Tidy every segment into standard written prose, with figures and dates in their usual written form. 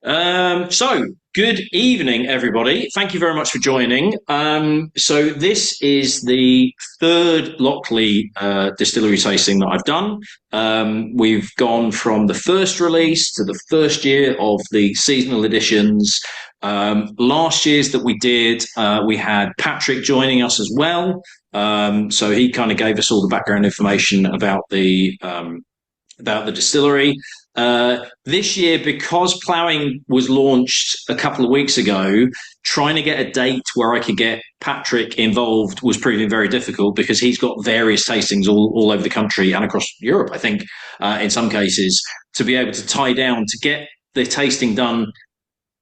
So, good evening, everybody. Thank you very much for joining. So, this is the third Lochlea distillery tasting that I've done. We've gone from the first release to the first year of the seasonal editions. Last year's that we did, we had Patrick joining us as well. So, he kind of gave us all the background information about the distillery. This year, because ploughing was launched a couple of weeks ago, trying to get a date where I could get Patrick involved was proving very difficult because he's got various tastings all over the country and across Europe, I think, in some cases, to be able to tie down to get the tasting done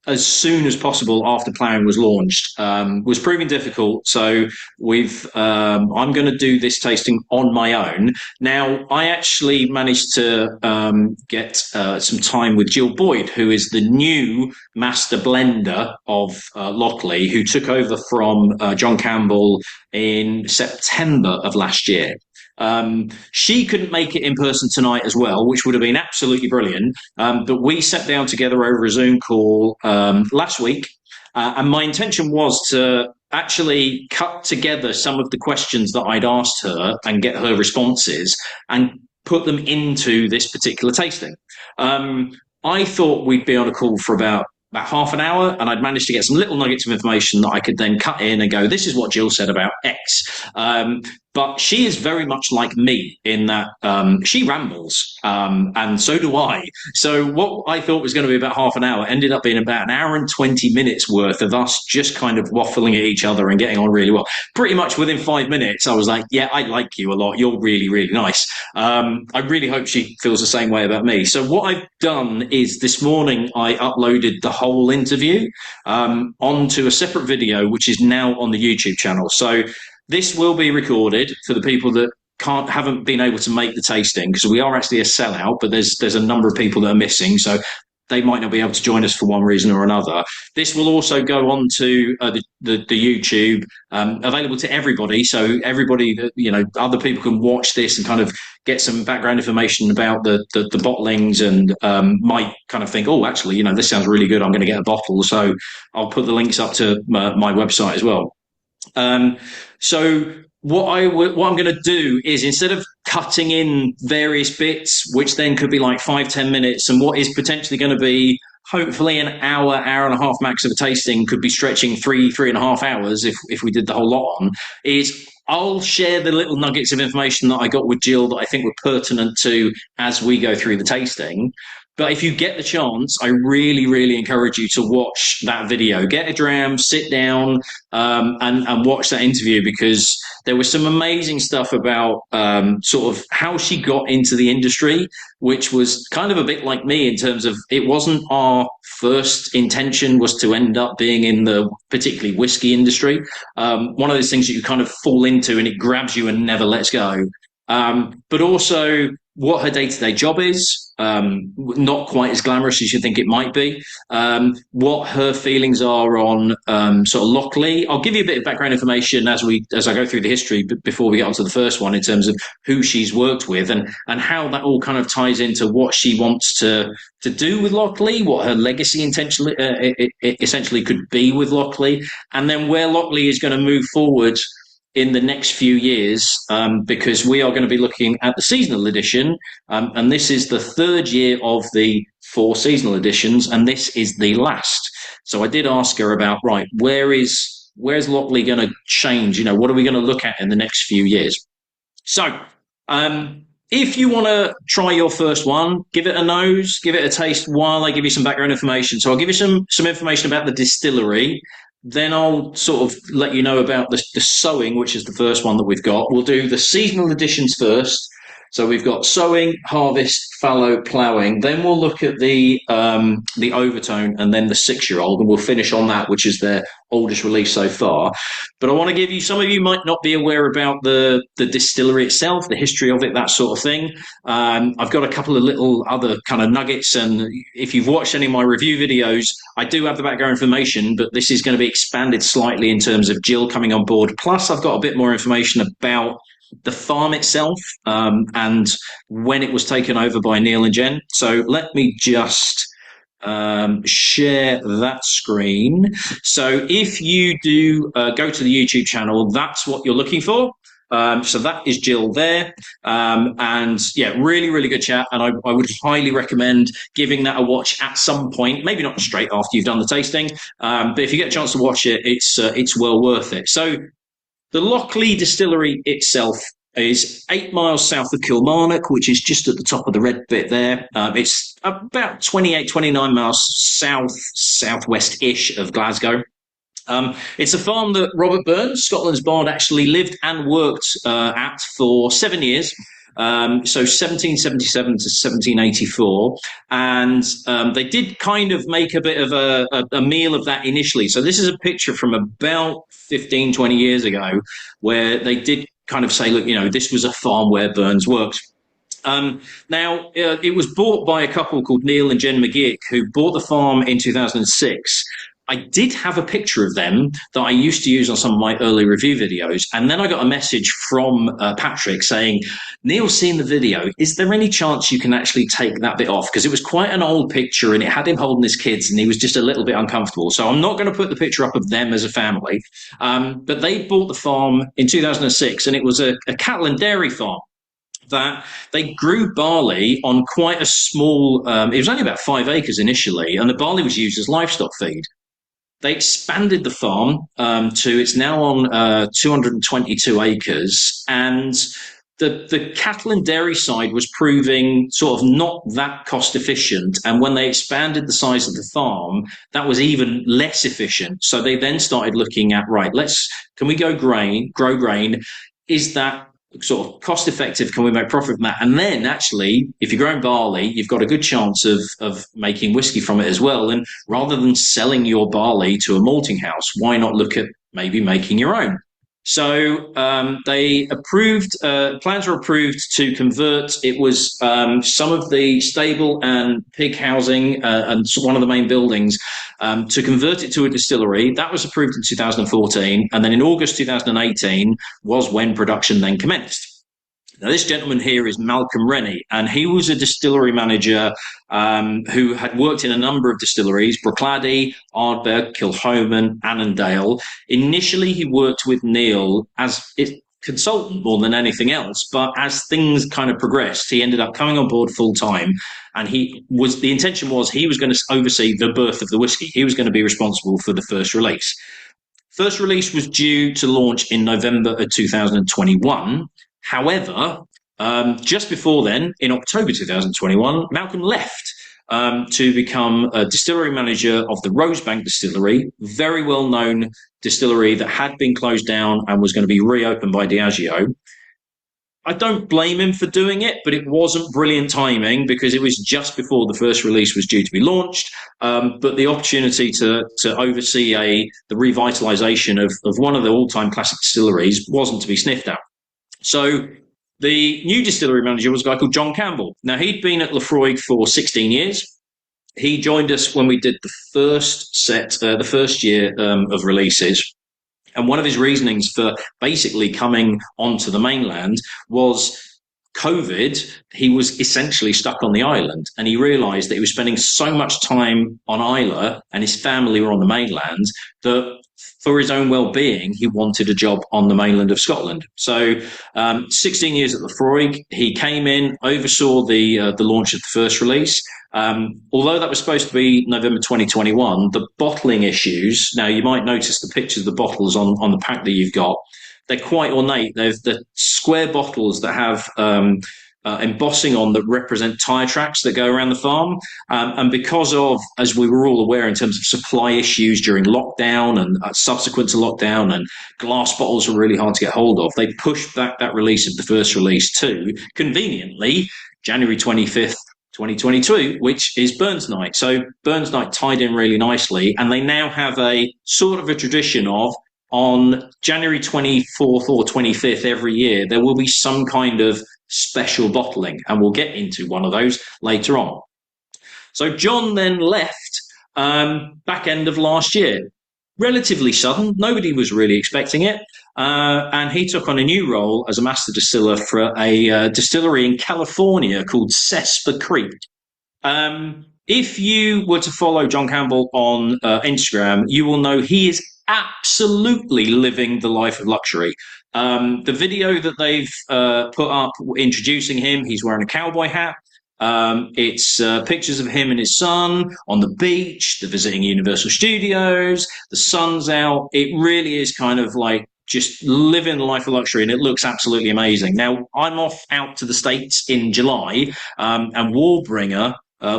as soon as possible after ploughing was launched was proving difficult. So I'm going to do this tasting on my own. Now, I actually managed to get some time with Jill Boyd, who is the new master blender of Lochlea, who took over from John Campbell in September of last year. She couldn't make it in person tonight as well, which would have been absolutely brilliant. But we sat down together over a Zoom call last week, and my intention was to actually cut together some of the questions that I'd asked her and get her responses and put them into this particular tasting. I thought we'd be on a call for about half an hour, and I'd managed to get some little nuggets of information that I could then cut in and go, this is what Jill said about X. But she is very much like me in that she rambles, and so do I. So what I thought was going to be about half an hour ended up being about an hour and 20 minutes worth of us just kind of waffling at each other and getting on really well. Pretty much within 5 minutes, I was like, yeah, I like you a lot. You're really, really nice. I really hope she feels the same way about me. So what I've done is this morning I uploaded the whole interview onto a separate video, which is now on the YouTube channel. So this will be recorded for the people that haven't been able to make the tasting, because we are actually a sellout, but there's a number of people that are missing, so they might not be able to join us for one reason or another. This will also go on to the YouTube, available to everybody, so everybody that other people can watch this and kind of get some background information about the bottlings, and might kind of think, oh, actually, this sounds really good. I'm going to get a bottle, so I'll put the links up to my website as well. So what I'm going to do is, instead of cutting in various bits, which then could be like 5-10 minutes, and what is potentially going to be hopefully an hour and a half max of a tasting could be stretching 3.5 hours if we did the whole lot on, is I'll share the little nuggets of information that I got with Jill that I think were pertinent to as we go through the tasting. But if you get the chance, I really, really encourage you to watch that video. Get a dram, sit down, and watch that interview, because there was some amazing stuff about sort of how she got into the industry, which was kind of a bit like me in terms of it wasn't our first intention was to end up being in the particularly whiskey industry. One of those things that you kind of fall into and it grabs you and never lets go. But also what her day-to-day job is, not quite as glamorous as you think it might be, what her feelings are on sort of Lochlea. I'll give you a bit of background information as I go through the history before we get onto the first one, in terms of who she's worked with and how that all kind of ties into what she wants to do with Lochlea, what her legacy essentially could be with Lochlea, and then where Lochlea is going to move forward in the next few years, because we are going to be looking at the seasonal edition, and this is the third year of the 4 seasonal editions, and this is the last. So I did ask her about, right, where's Lochlea going to change? What are we going to look at in the next few years? So if you want to try your first one, give it a nose, give it a taste while I give you some background information. So I'll give you some information about the distillery. Then I'll sort of let you know about the sowing, which is the first one that we've got. We'll do the seasonal editions first. So we've got sowing, harvest, fallow, ploughing. Then we'll look at the overtone, and then the 6-year-old, and we'll finish on that, which is their oldest release so far. But I want to give you, some of you might not be aware about the distillery itself, the history of it, that sort of thing. I've got a couple of little other kind of nuggets, and if you've watched any of my review videos, I do have the background information, but this is going to be expanded slightly in terms of Jill coming on board. Plus, I've got a bit more information about the farm itself, and when it was taken over by Neil and Jen. So let me just share that screen. So if you do go to the YouTube channel, that's what you're looking for. So that is Jill there. And yeah, really, really good chat. And I would highly recommend giving that a watch at some point, maybe not straight after you've done the tasting. But if you get a chance to watch it, it's well worth it. So the Lochlea distillery itself is 8 miles south of Kilmarnock, which is just at the top of the red bit there. It's about 28, 29 miles southwest-ish of Glasgow. It's a farm that Robert Burns, Scotland's bard, actually lived and worked at for 7 years. So 1777 to 1784. And they did kind of make a bit of a meal of that initially. So this is a picture from about 15, 20 years ago where they did kind of say, look, this was a farm where Burns worked. Now, it was bought by a couple called Neil and Jen McGeoch, who bought the farm in 2006. I did have a picture of them that I used to use on some of my early review videos. And then I got a message from Patrick saying, Neil's seen the video. Is there any chance you can actually take that bit off? Because it was quite an old picture and it had him holding his kids and he was just a little bit uncomfortable. So I'm not going to put the picture up of them as a family. But they bought the farm in 2006 and it was a cattle and dairy farm that they grew barley on quite a small, it was only about 5 acres initially, and the barley was used as livestock feed. They expanded the farm it's now on 222 acres, and the cattle and dairy side was proving sort of not that cost efficient. And when they expanded the size of the farm, that was even less efficient. So they then started looking at, right, can we grow grain? Is that sort of cost effective? Can we make profit from that? And then actually, if you're growing barley, you've got a good chance of making whiskey from it as well. And rather than selling your barley to a malting house, why not look at maybe making your own? So they approved, plans were approved to convert. It was some of the stable and pig housing and one of the main buildings to convert it to a distillery. That was approved in 2014. And then in August 2018 was when production then commenced. Now, this gentleman here is Malcolm Rennie, and he was a distillery manager who had worked in a number of distilleries, Bruichladdich, Ardbeg, Kilchoman, Annandale. Initially, he worked with Neil as a consultant more than anything else, but as things kind of progressed, he ended up coming on board full time, and the intention was he was going to oversee the birth of the whiskey. He was going to be responsible for the first release. First release was due to launch in November of 2021. However, just before then, in October 2021, Malcolm left to become a distillery manager of the Rosebank Distillery, very well-known distillery that had been closed down and was going to be reopened by Diageo. I don't blame him for doing it, but it wasn't brilliant timing because it was just before the first release was due to be launched. But the opportunity to oversee the revitalisation of one of the all-time classic distilleries wasn't to be sniffed at. So the new distillery manager was a guy called John Campbell. Now, he'd been at Laphroaig for 16 years. He joined us when we did the first year of releases. And one of his reasonings for basically coming onto the mainland was COVID. He was essentially stuck on the island, and he realised that he was spending so much time on Islay and his family were on the mainland that for his own well-being, he wanted a job on the mainland of Scotland. So 16 years at Laphroaig, he came in, oversaw the launch of the first release. Although that was supposed to be November 2021, the bottling issues, now you might notice the pictures of the bottles on the pack that you've got, they're quite ornate. There's the square bottles that have embossing on that represent tyre tracks that go around the farm. And because of, as we were all aware, in terms of supply issues during lockdown and subsequent to lockdown, and glass bottles were really hard to get hold of, they pushed back that release of the first release to, conveniently, January 25th, 2022, which is Burns Night. So Burns Night tied in really nicely, and they now have a sort of a tradition of, on January 24th or 25th every year, there will be some kind of special bottling, and we'll get into one of those later on. So John then left back end of last year. Relatively sudden, nobody was really expecting it, and he took on a new role as a master distiller for a distillery in California called Cesper Creek. If you were to follow John Campbell on Instagram, you will know he is absolutely living the life of luxury. The video that they've put up introducing him, he's wearing a cowboy hat. It's pictures of him and his son on the beach. They're visiting Universal Studios. The sun's out. It really is kind of like just living the life of luxury, and it looks absolutely amazing. Now, I'm off out to the States in July, and Warbringer,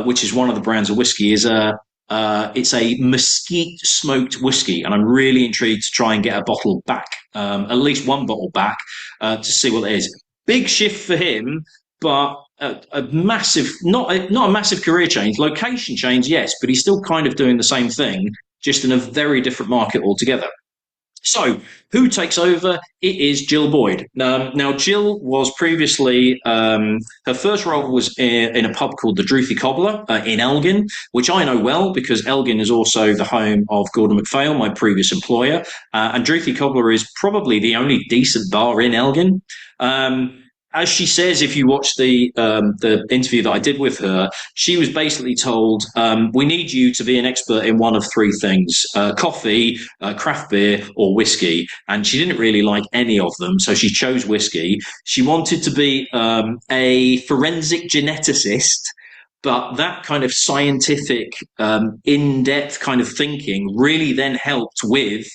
which is one of the brands of whiskey, is it's a mesquite smoked whiskey, and I'm really intrigued to try and get a bottle back, at least one bottle back, to see what it is. Big shift for him, but a massive, not a massive career change, location change, yes, but he's still kind of doing the same thing, just in a very different market altogether. So, who takes over? It is Jill Boyd. Now Jill was previously, her first role was in a pub called the Drouthy Cobbler in Elgin, which I know well because Elgin is also the home of Gordon MacPhail, my previous employer. And Drouthy Cobbler is probably the only decent bar in Elgin. As she says, if you watch the interview that I did with her, she was basically told, "We need you to be an expert in one of three things: coffee, craft beer, or whiskey." And she didn't really like any of them, so she chose whiskey. She wanted to be a forensic geneticist, but that kind of scientific, in-depth kind of thinking really then helped with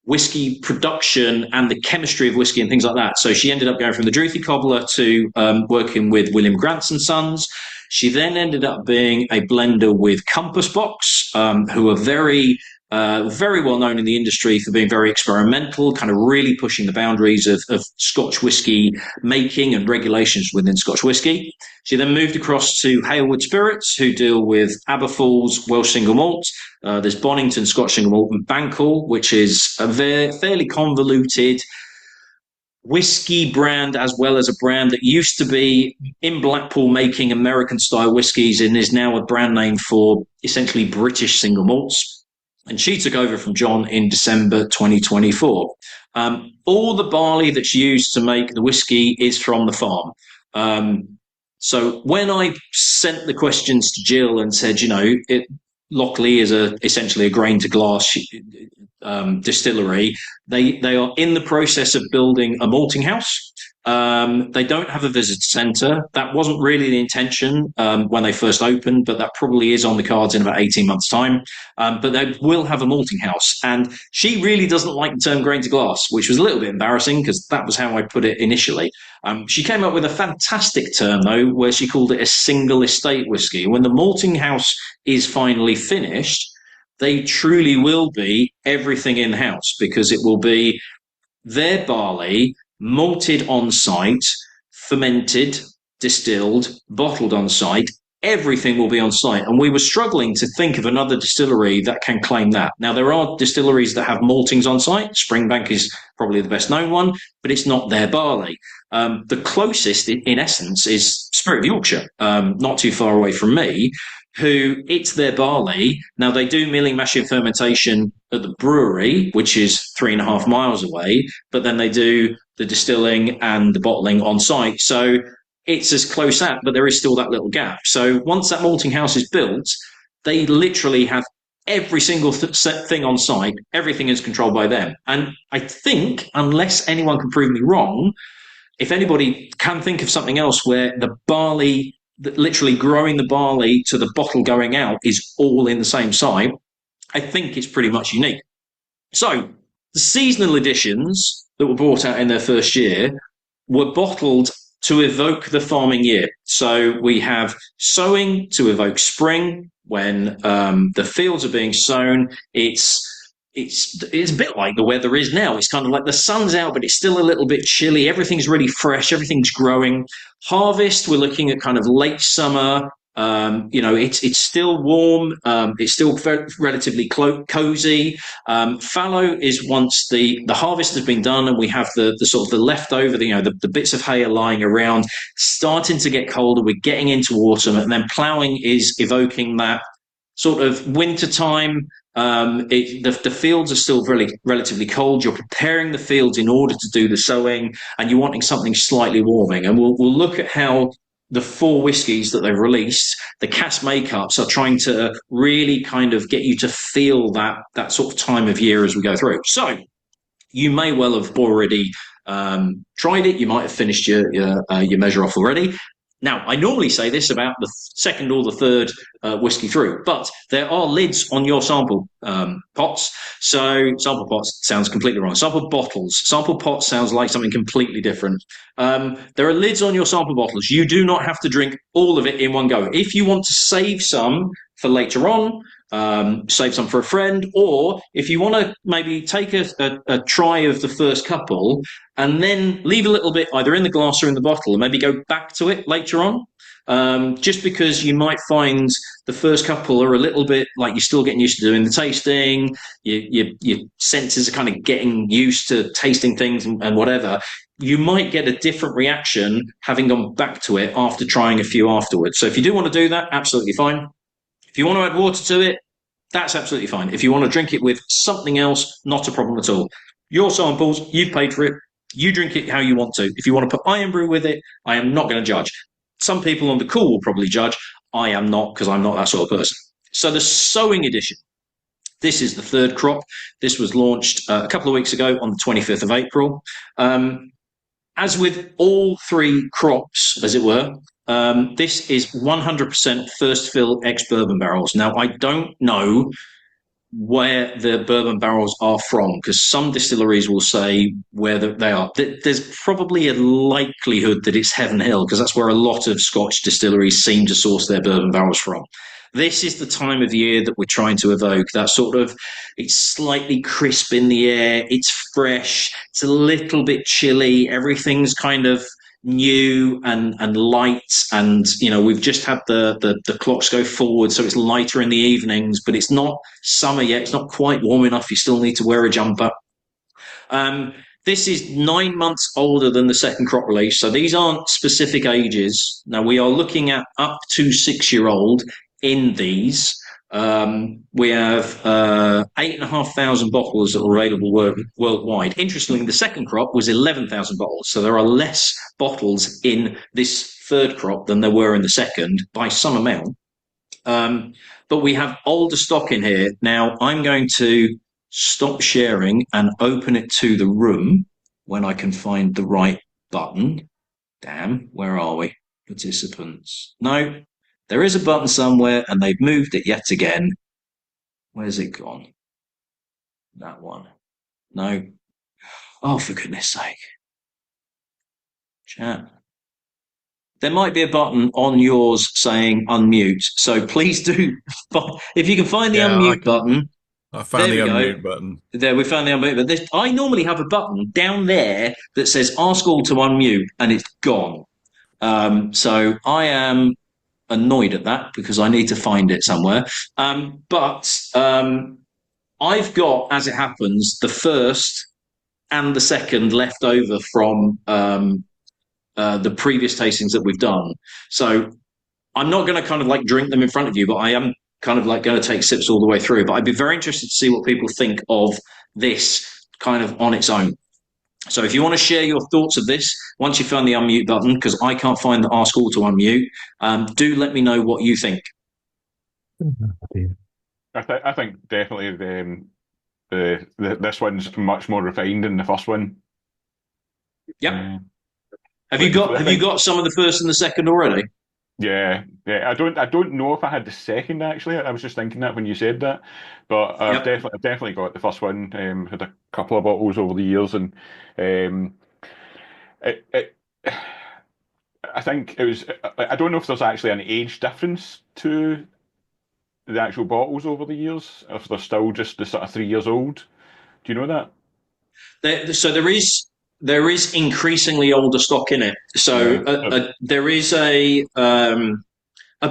whiskey production and the chemistry of whiskey and things like that. So she ended up going from the Drouthy Cobbler to working with William Grant's and Sons. She then ended up being a blender with Compass Box, who are very well known in the industry for being very experimental, kind of really pushing the boundaries of Scotch whisky making and regulations within Scotch whisky. She then moved across to Halewood Spirits, who deal with Aberfoyle's Welsh single malt. There's Bonington Scotch single malt and Bancal, which is a fairly convoluted whiskey brand, as well as a brand that used to be in Blackpool making American style whiskies and is now a brand name for essentially British single malts. And she took over from John in December 2024. All the barley that's used to make the whiskey is from the farm. So when I sent the questions to Jill and said, Lochlea is essentially a grain to glass distillery, they are in the process of building a malting house. They don't have a visitor centre. That wasn't really the intention when they first opened, but that probably is on the cards in about 18 months' time. But they will have a malting house. And she really doesn't like the term grain to glass, which was a little bit embarrassing because that was how I put it initially. She came up with a fantastic term, though, where she called it a single estate whiskey. When the malting house is finally finished, they truly will be everything in-house because it will be their barley malted on site, fermented, distilled, bottled on site. Everything will be on site. And we were struggling to think of another distillery that can claim that. Now, there are distilleries that have maltings on site. Springbank is probably the best known one, but it's not their barley. The closest, in essence, is Spirit of Yorkshire, not too far away from me, who it's their barley. Now, they do milling, mashing, fermentation at the brewery, which is 3.5 miles away, but then they do the distilling and the bottling on site. So it's as close at, but there is still that little gap. So once that malting house is built, they literally have every single thing on site. Everything is controlled by them. And I think, unless anyone can prove me wrong, if anybody can think of something else where the barley, literally growing the barley to the bottle going out, is all in the same site, I think it's pretty much unique. So the seasonal editions that were brought out in their first year were bottled to evoke the farming year. So we have sowing to evoke spring when the fields are being sown. It's a bit like the weather is now. It's kind of like the sun's out, but it's still a little bit chilly. Everything's really fresh. Everything's growing. Harvest, we're looking at kind of late summer. It's still warm. It's still relatively cozy. Fallow is once the harvest has been done and we have the sort of the leftover, the bits of hay are lying around, starting to get colder. We're getting into autumn, and then ploughing is evoking that sort of winter time. The fields are still relatively cold. You're preparing the fields in order to do the sowing, and you're wanting something slightly warming. And we'll look at how the four whiskies that they've released, the cask makeups are trying to really kind of get you to feel that sort of time of year as we go through. So you may well have already tried it. You might have finished your measure off already. Now, I normally say this about the second or the third whiskey through, but there are lids on your sample pots. So sample pots sounds completely wrong. Sample bottles. Sample pots sounds like something completely different. There are lids on your sample bottles. You do not have to drink all of it in one go. If you want to save some for later on, save some for a friend, or if you want to maybe take a try of the first couple and then leave a little bit either in the glass or in the bottle and maybe go back to it later on. Just because you might find the first couple are a little bit like you're still getting used to doing the tasting, your senses are kind of getting used to tasting things and whatever. You might get a different reaction having gone back to it after trying a few afterwards. So if you do want to do that, absolutely fine. If you want to add water to it, that's absolutely fine. If you want to drink it with something else, not a problem at all. Your samples, you've paid for it. You drink it how you want to. If you want to put iron brew with it, I am not going to judge. Some people on the call will probably judge. I am not, because I'm not that sort of person. So the sowing edition. This is the third crop. This was launched a couple of weeks ago on the 25th of April. As with all three crops, as it were, this is 100% first fill ex-bourbon barrels. Now, I don't know where the bourbon barrels are from, because some distilleries will say where they are. There's probably a likelihood that it's Heaven Hill, because that's where a lot of Scotch distilleries seem to source their bourbon barrels from. This is the time of year that we're trying to evoke, that sort of, it's slightly crisp in the air, it's fresh, it's a little bit chilly, everything's kind of new and light, and we've just had the clocks go forward, so it's lighter in the evenings, but it's not summer yet, it's not quite warm enough, you still need to wear a jumper. This is 9 months older than the second crop release, so these aren't specific ages. Now we are looking at up to 6-year-old in these. We have 8,500 bottles that are available worldwide. Interestingly, the second crop was 11,000 bottles, so there are less bottles in this third crop than there were in the second by some amount. But we have older stock in here. Now, I'm going to stop sharing and open it to the room when I can find the right button. Damn, where are we? Participants. No. There is a button somewhere, and they've moved it yet again. Where's it gone? That one. No. Oh, for goodness sake. Chat. There might be a button on yours saying unmute, so please do. If you can find the unmute button. I found the unmute button. There, we found the unmute button. I normally have a button down there that says ask all to unmute, and it's gone. So I am annoyed at that because I need to find it somewhere. But I've got, as it happens, the first and the second left over from the previous tastings that we've done. So I'm not going to kind of like drink them in front of you, but I am kind of like going to take sips all the way through. But I'd be very interested to see what people think of this kind of on its own. So if you want to share your thoughts of this, once you found the unmute button, because I can't find the ask all to unmute, do let me know what you think. I think definitely this one's much more refined than the first one. Yep. Have you got some of the first and the second already? Yeah. I don't know if I had the second actually. I was just thinking that when you said that, but I've definitely got the first one. Had a couple of bottles over the years, and I think it was. I don't know if there's actually an age difference to the actual bottles over the years, if they're still just the sort of 3 years old. Do you know that? So there is increasingly older stock in it. So there is a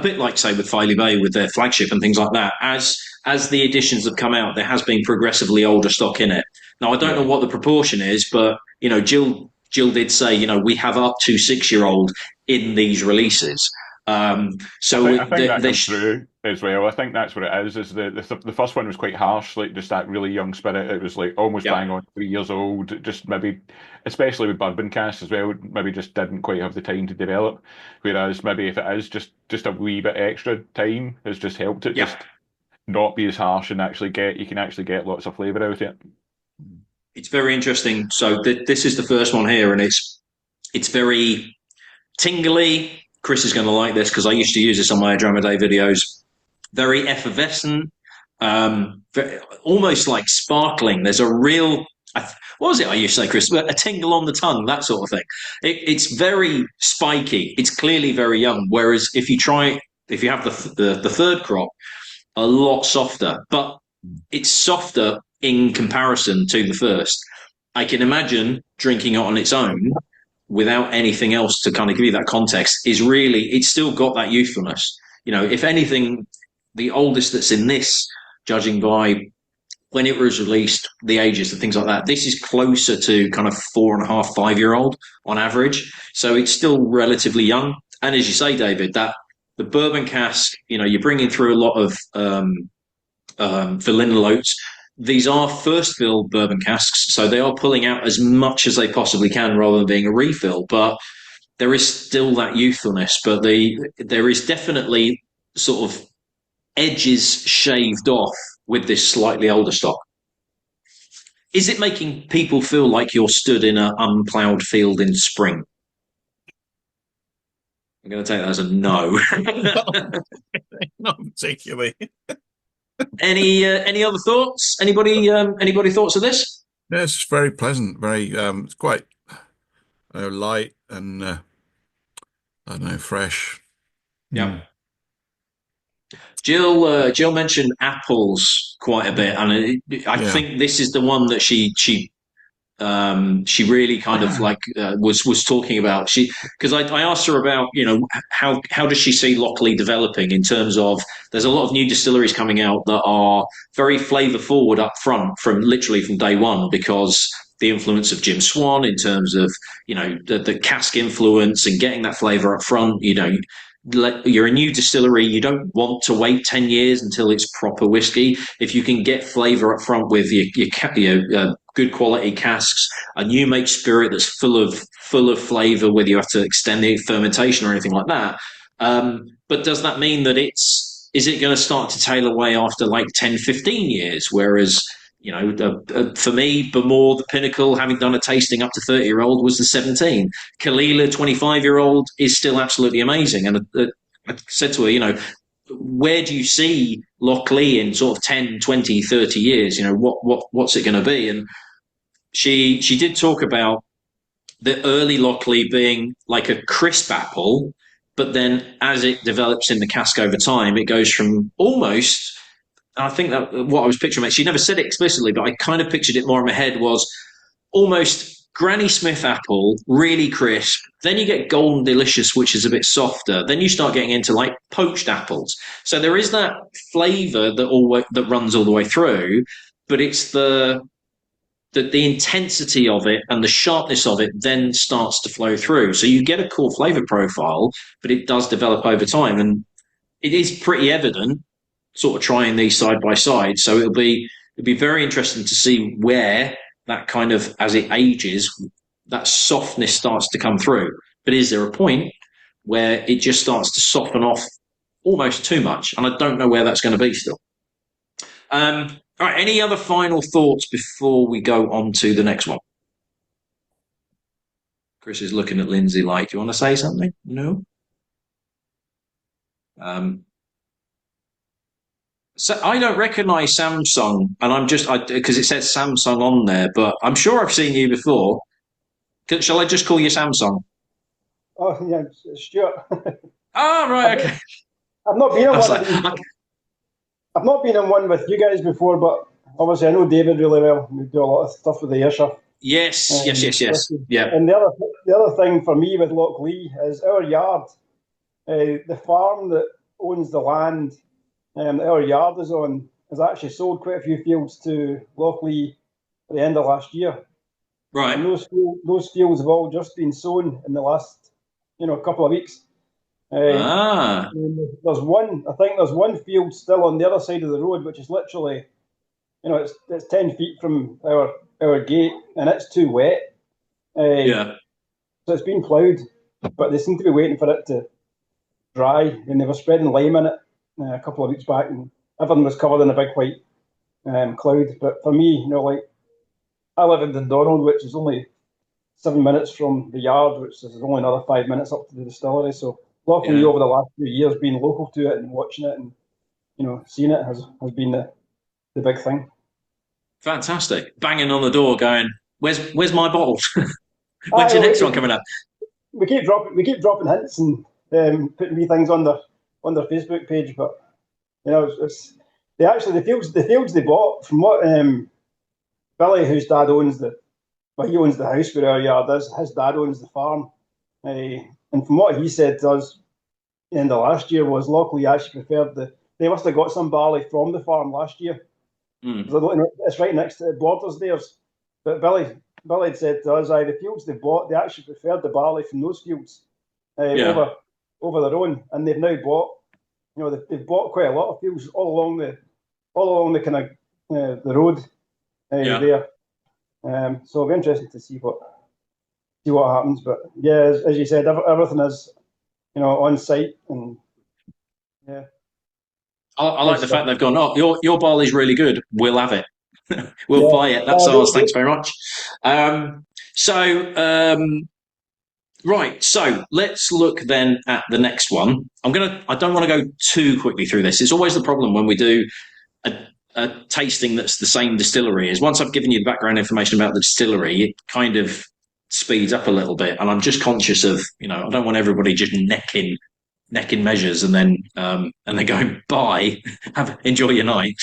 bit like, say, with Filey Bay with their flagship and things like that. As the editions have come out, there has been progressively older stock in it. Now, I don't know what the proportion is, but Jill did say we have up to 6-year-old in these releases. So I think that comes through as well. I think that's what it is. Is the first one was quite harsh, like just that really young spirit. It was like almost bang on 3 years old. Just maybe, especially with bourbon casks as well, maybe just didn't quite have the time to develop. Whereas maybe if it is just a wee bit extra time has just helped it just not be as harsh and you can actually get lots of flavour out of it. It's very interesting. So this is the first one here, and it's very tingly. Chris is going to like this because I used to use this on my Drum a Day videos. Very effervescent, almost like sparkling. There's a real, what was it I used to say, Chris? A tingle on the tongue, that sort of thing. It's very spiky. It's clearly very young. Whereas if you have the third crop, a lot softer, but it's softer in comparison to the first. I can imagine drinking it on its own without anything else to kind of give you that context it's still got that youthfulness. If anything, the oldest that's in this, judging by when it was released, the ages and things like that, this is closer to kind of 4.5, 5-year-old on average. So it's still relatively young. And as you say, David, that the bourbon cask, you're bringing through a lot of vanilla oats. These are first fill bourbon casks, so they are pulling out as much as they possibly can rather than being a refill. But there is still that youthfulness, but there is definitely sort of edges shaved off with this slightly older stock. Is it making people feel like you're stood in an unploughed field in spring? I'm going to take that as a no. Not particularly. Any other thoughts? Anybody thoughts of this? Yeah, it's very pleasant. Very it's quite light and I don't know, fresh. Yeah. Jill mentioned apples quite a bit, and I think this is the one that she really kind of like was talking about. Because I asked her about how does she see Lochlea developing in terms of there's a lot of new distilleries coming out that are very flavour forward up front from day one, because the influence of Jim Swan in terms of the cask influence and getting that flavour up front. You're a new distillery, you don't want to wait 10 years until it's proper whiskey. If you can get flavour up front with your good quality casks, and you make spirit that's full of flavour, whether you have to extend the fermentation or anything like that. But does that mean that is it going to start to tail away after like 10, 15 years? Whereas, for me, Bamor, the pinnacle, having done a tasting up to 30-year-old, was the 17. Kalila, 25-year-old, is still absolutely amazing. And I said to her, where do you see Lochlea in sort of 10, 20, 30 years? What's it going to be? And she did talk about the early Lochlea being like a crisp apple, but then as it develops in the cask over time, it goes from almost, I think that what I was picturing, she never said it explicitly, but I kind of pictured it more in my head, was almost Granny Smith apple, really crisp. Then you get Golden Delicious, which is a bit softer. Then you start getting into like poached apples. So there is that flavour that runs all the way through, but it's the intensity of it and the sharpness of it then starts to flow through. So you get a core flavour profile, but it does develop over time. And it is pretty evident sort of trying these side by side. So it'll be very interesting to see where that kind of, as it ages, that softness starts to come through. But is there a point where it just starts to soften off almost too much? And I don't know where that's going to be still. All right, any other final thoughts before we go on to the next one? Chris is looking at Lindsay like, do you want to say something? No? So I don't recognise Samsung, and I'm just because it says Samsung on there, but I'm sure I've seen you before. Shall I just call you Samsung? Oh yeah, Stuart. Oh right, okay. I've not been on one. I've not been on one with you guys before, but obviously I know David really well. We do a lot of stuff with the Ayrshire. Yes. Yeah. And the other thing for me with Lochlea is our yard, the farm that owns the land that our yard is on, has actually sold quite a few fields to Lochlea at the end of last year. Right. And those fields have all just been sown in the last, couple of weeks. Ah, There's one. I think there's one field still on the other side of the road, which is literally, it's 10 feet from our gate, and it's too wet. yeah, So it's been ploughed, but they seem to be waiting for it to dry, and they were spreading lime in it a couple of weeks back, and everything was covered in a big white cloud. But for me, like I live in Dundonald, which is only 7 minutes from the yard, which is only another 5 minutes up to the distillery. So luckily, yeah. over the last few years, being local to it and watching it and seeing it has been the big thing. Fantastic. Banging on the door, going, "Where's my bottles? When's I, your next one coming up?" we keep dropping hints and putting wee things on their Facebook page, but the fields they bought from what Billy, whose dad owns he owns the house where our yard is. His dad owns the farm, and from what he said to us in the last year was Lochlea actually preferred they must have got some barley from the farm last year. Mm. It's right next to the borders theirs. But Billy had said to us, the fields they bought, they actually preferred the barley from those fields Yeah, over their own, and they've now bought, they've bought quite a lot of fields all along the kind of the road yeah. there. So it'll be interesting to see what happens. But yeah, as you said, everything is on site, and yeah, I like nice the stuff. fact they've gone, "Oh, your barley's really good. We'll have it. We'll Yeah, buy it. That's ours. Thanks very much." So, right. So let's look then at the next one. I don't want to go too quickly through this. It's always the problem when we do a, a tasting that's the same distillery. Is once I've given you the background information about the distillery, it kind of speeds up a little bit. And I'm just conscious of, I don't want everybody just necking measures and then going bye, enjoy your night.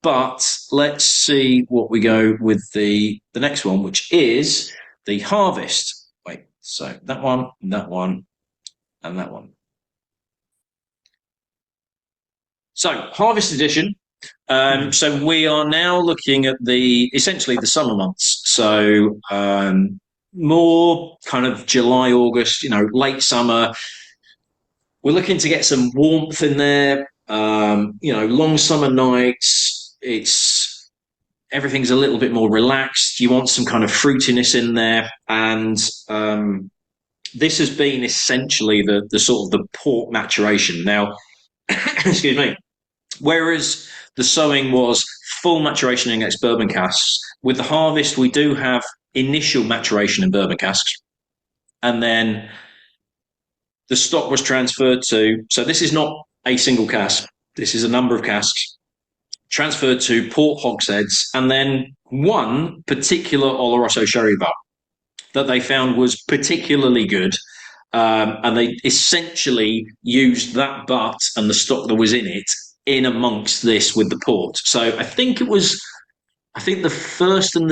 But let's see what we go with the next one, which is the harvest. Wait, so that one, and that one. So harvest edition. So we are now looking at essentially the summer months. So more kind of July, August, late summer. We're looking to get some warmth in there. Long summer nights. Everything's a little bit more relaxed. You want some kind of fruitiness in there, and this has been essentially the sort of the port maturation. Now, excuse me. Whereas the sowing was full maturation in ex-bourbon casks, with the harvest we do have initial maturation in bourbon casks, and then the stock was transferred to. So this is not a single cask. This is a number of casks transferred to port hogsheads, and then one particular Oloroso sherry butt that they found was particularly good. And they essentially used that butt and the stock that was in it in amongst this with the port. So I think the first and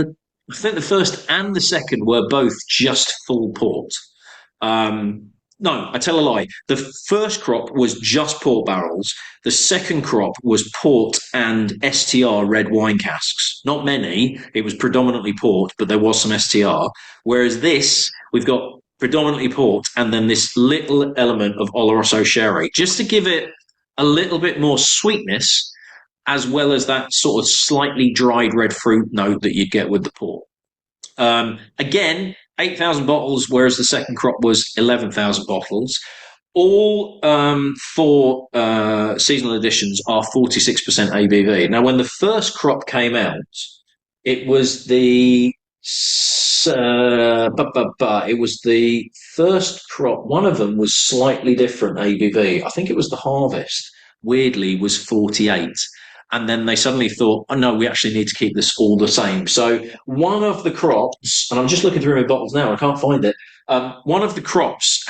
the second were both just full port. No, I tell a lie. The first crop was just port barrels. The second crop was port and STR red wine casks. Not many. It was predominantly port, but there was some STR. Whereas this, we've got predominantly port and then this little element of Oloroso sherry, just to give it a little bit more sweetness, as well as that sort of slightly dried red fruit note that you'd get with the port. Again, 8,000 bottles, whereas the second crop was 11,000 bottles. All four seasonal editions are 46% ABV. Now, when the first crop came out, it was the first crop. One of them was slightly different ABV. I think it was the harvest. Weirdly, was 48. And then they suddenly thought, oh no, we actually need to keep this all the same. So one of the crops, and I'm just looking through my bottles now, I can't find it. One of the crops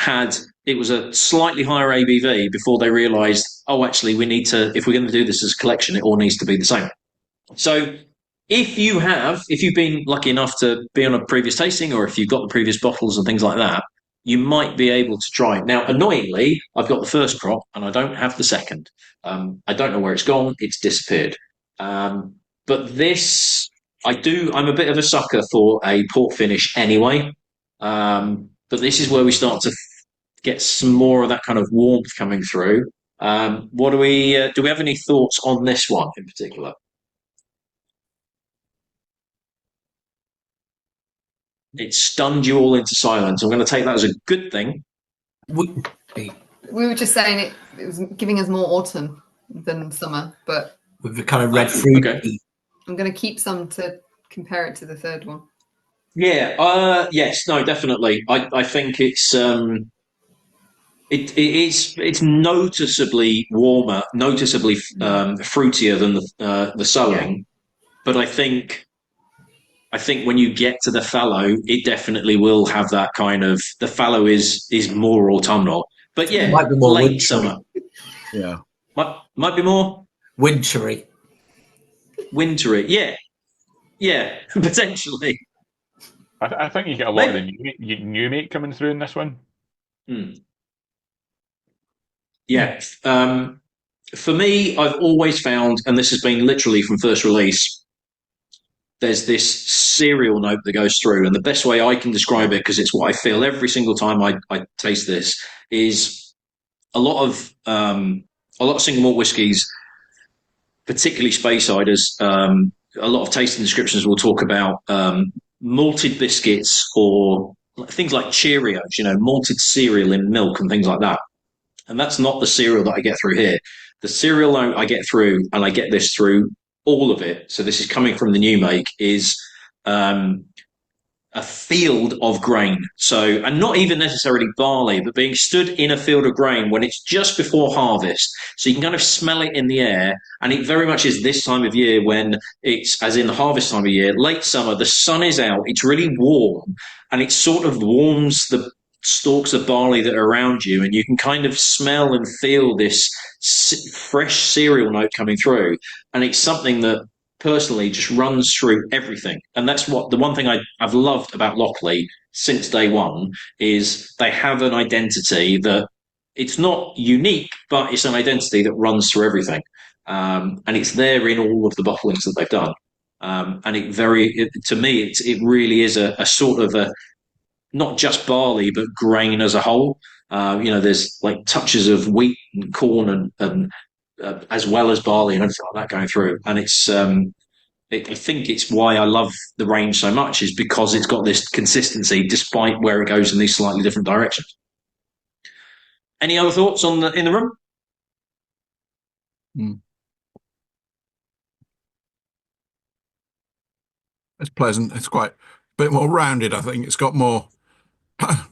it was a slightly higher ABV before they realised, oh, actually, we need to, if we're going to do this as a collection, it all needs to be the same. So if you've been lucky enough to be on a previous tasting, or if you've got the previous bottles and things like that, you might be able to try it. Now, annoyingly, I've got the first crop and I don't have the second. I don't know where it's gone. It's disappeared. But this, I'm a bit of a sucker for a port finish anyway. But this is where we start to get some more of that kind of warmth coming through. What do we have any thoughts on this one in particular? It stunned you all into silence. I'm going to take that as a good thing. We were just saying it was giving us more autumn than summer, but with the kind of red fruit. Okay. I'm going to keep some to compare it to the third one. Yeah. Yes. No. Definitely. I think it's it's noticeably warmer, noticeably fruitier than the sowing, but I think when you get to the fallow, it definitely will have that kind of, the fallow is more autumnal. But yeah, Might be more late wintry. summer. Yeah. Might be more Wintry. wintry. Yeah, potentially. I think you get a lot of the new mate coming through in this one. Yeah. For me, I've always found, and this has been literally from first release, there's this cereal note that goes through, and the best way I can describe it, because it's what I feel every single time I taste this, is a lot of single malt whiskies, particularly Speyside, a lot of tasting descriptions will talk about malted biscuits or things like Cheerios, malted cereal in milk and things like that. And that's not the cereal that I get through here. The cereal note I get through, and I get this through all of it, so this is coming from the new make, is a field of grain. So, and not even necessarily barley, but being stood in a field of grain when it's just before harvest. So you can kind of smell it in the air. And it very much is this time of year when it's, as in the harvest time of year, late summer, the sun is out, it's really warm, and it sort of warms the stalks of barley that are around you. And you can kind of smell and feel this fresh cereal note coming through. And it's something that personally just runs through everything. And that's what the one thing I've loved about Lochlea since day one is they have an identity that it's not unique, but it's an identity that runs through everything. And it's there in all of the bottlings that they've done. And to me, it really is a sort of a, not just barley, but grain as a whole. There's like touches of wheat and corn and as well as barley and everything like that going through. And it's, I think it's why I love the range so much, is because it's got this consistency despite where it goes in these slightly different directions. Any other thoughts in the room? It's pleasant. It's quite a bit more rounded. I think it's got more. I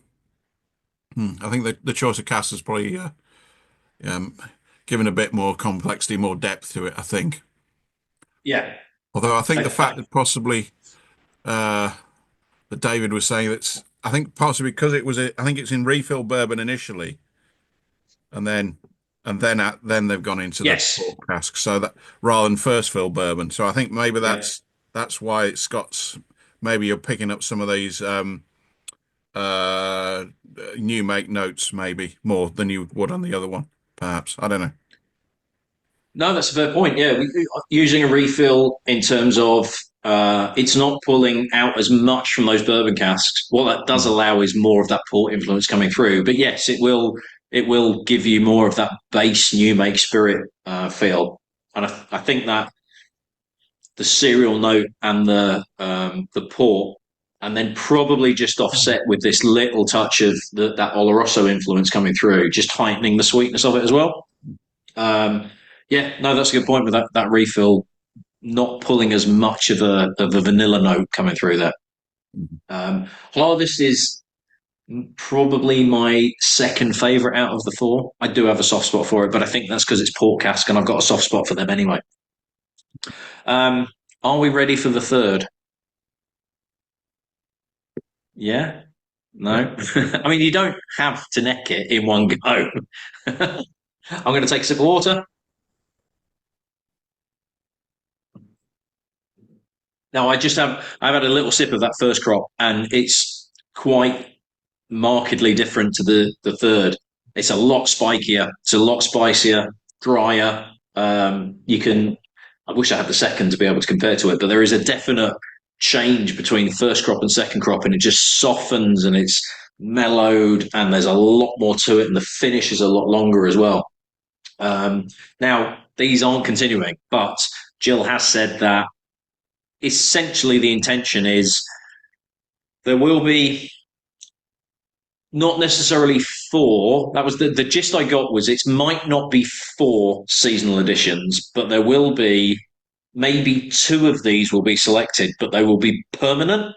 think the choice of cast is probably given a bit more complexity, more depth to it, I think. Yeah. Although I think the fact that possibly that David was saying that's, I think possibly because I think it's in refill bourbon initially, and then they've gone into the port cask, so that rather than first fill bourbon. So I think maybe that's why it's got. Maybe you're picking up some of these new make notes, maybe more than you would on the other one. Perhaps, I don't know. No, that's a fair point. Yeah, using a refill in terms of it's not pulling out as much from those bourbon casks. What that does allow is more of that port influence coming through. But yes, it will give you more of that base new make spirit feel. And I think that the cereal note and the port, and then probably just offset with this little touch of that Oloroso influence coming through, just heightening the sweetness of it as well. Yeah, no, that's a good point with that refill not pulling as much of a vanilla note coming through there. Harvest is probably my second favourite out of the four. I do have a soft spot for it, but I think that's because it's port cask and I've got a soft spot for them anyway. Are we ready for the third? Yeah? No? I mean, you don't have to neck it in one go. I'm going to take a sip of water. Now, I've had a little sip of that first crop, and it's quite markedly different to the third. It's a lot spikier. It's a lot spicier, drier. I wish I had the second to be able to compare to it, but there is a definite change between first crop and second crop, and it just softens, and it's mellowed, and there's a lot more to it, and the finish is a lot longer as well. Now, these aren't continuing, but Jill has said that essentially the intention is there will be not necessarily four. That was the gist I got, was it might not be four seasonal editions, but there will be maybe two of these will be selected, but they will be permanent.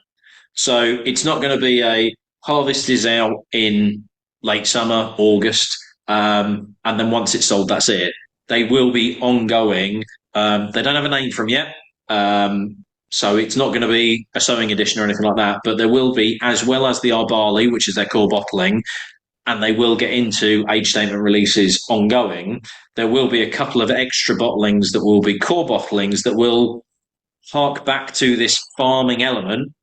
So it's not going to be a harvest is out in late summer, August, and then once it's sold, that's it. They will be ongoing. They don't have a name for them yet. So it's not going to be a sowing edition or anything like that, but there will be, as well as the Arbali, which is their core bottling, and they will get into age statement releases ongoing. There will be a couple of extra bottlings that will be core bottlings that will hark back to this farming element.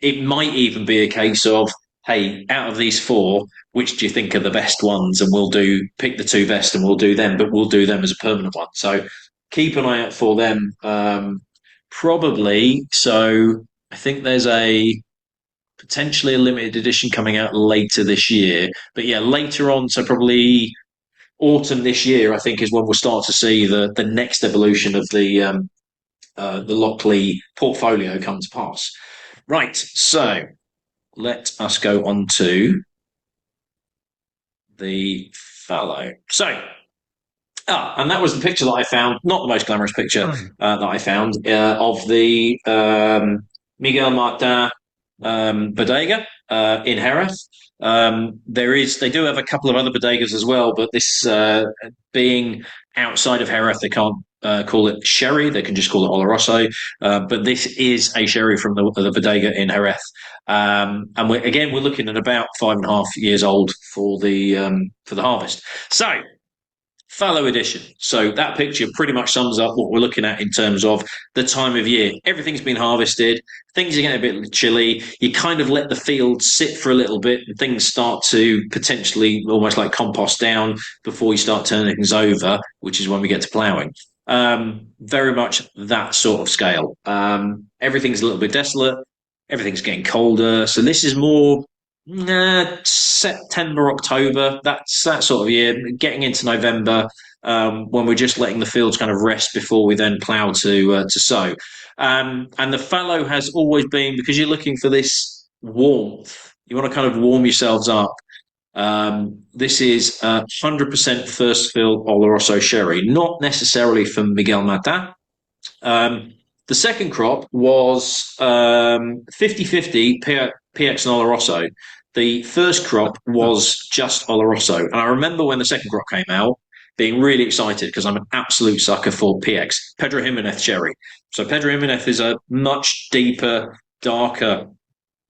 It might even be a case of, hey, out of these four, which do you think are the best ones? And we'll pick the two best and we'll do them, but we'll do them as a permanent one. So keep an eye out for them. Probably. So I think there's potentially a limited edition coming out later this year. But yeah, later on, so probably autumn this year, I think, is when we'll start to see the next evolution of the Lochlea portfolio come to pass. Right, so let us go on to the fallow. So, and that was the picture that I found, not the most glamorous picture that I found, of the Miguel Martin bodega in Jerez. They do have a couple of other bodegas as well, but this being outside of Jerez, they can't call it sherry. They can just call it Oloroso. But this is a sherry from the bodega in Jerez. And we're looking at about 5.5 years old for the harvest. So, fallow edition. So that picture pretty much sums up what we're looking at in terms of the time of year. Everything's been harvested. Things are getting a bit chilly. You kind of let the field sit for a little bit and things start to potentially almost like compost down before you start turning things over, which is when we get to ploughing. Very much that sort of scale. Everything's a little bit desolate. Everything's getting colder. So this is more September, October, that's that sort of year, getting into November, when we're just letting the fields kind of rest before we then plough to sow. And the fallow has always been, because you're looking for this warmth, you want to kind of warm yourselves up. This is 100% first fill Oloroso sherry, not necessarily from Miguel Martin. The second crop was 50-50 PX and Oloroso. The first crop was just Oloroso. And I remember when the second crop came out, being really excited because I'm an absolute sucker for PX, Pedro Jimenez sherry. So Pedro Jimenez is a much deeper, darker,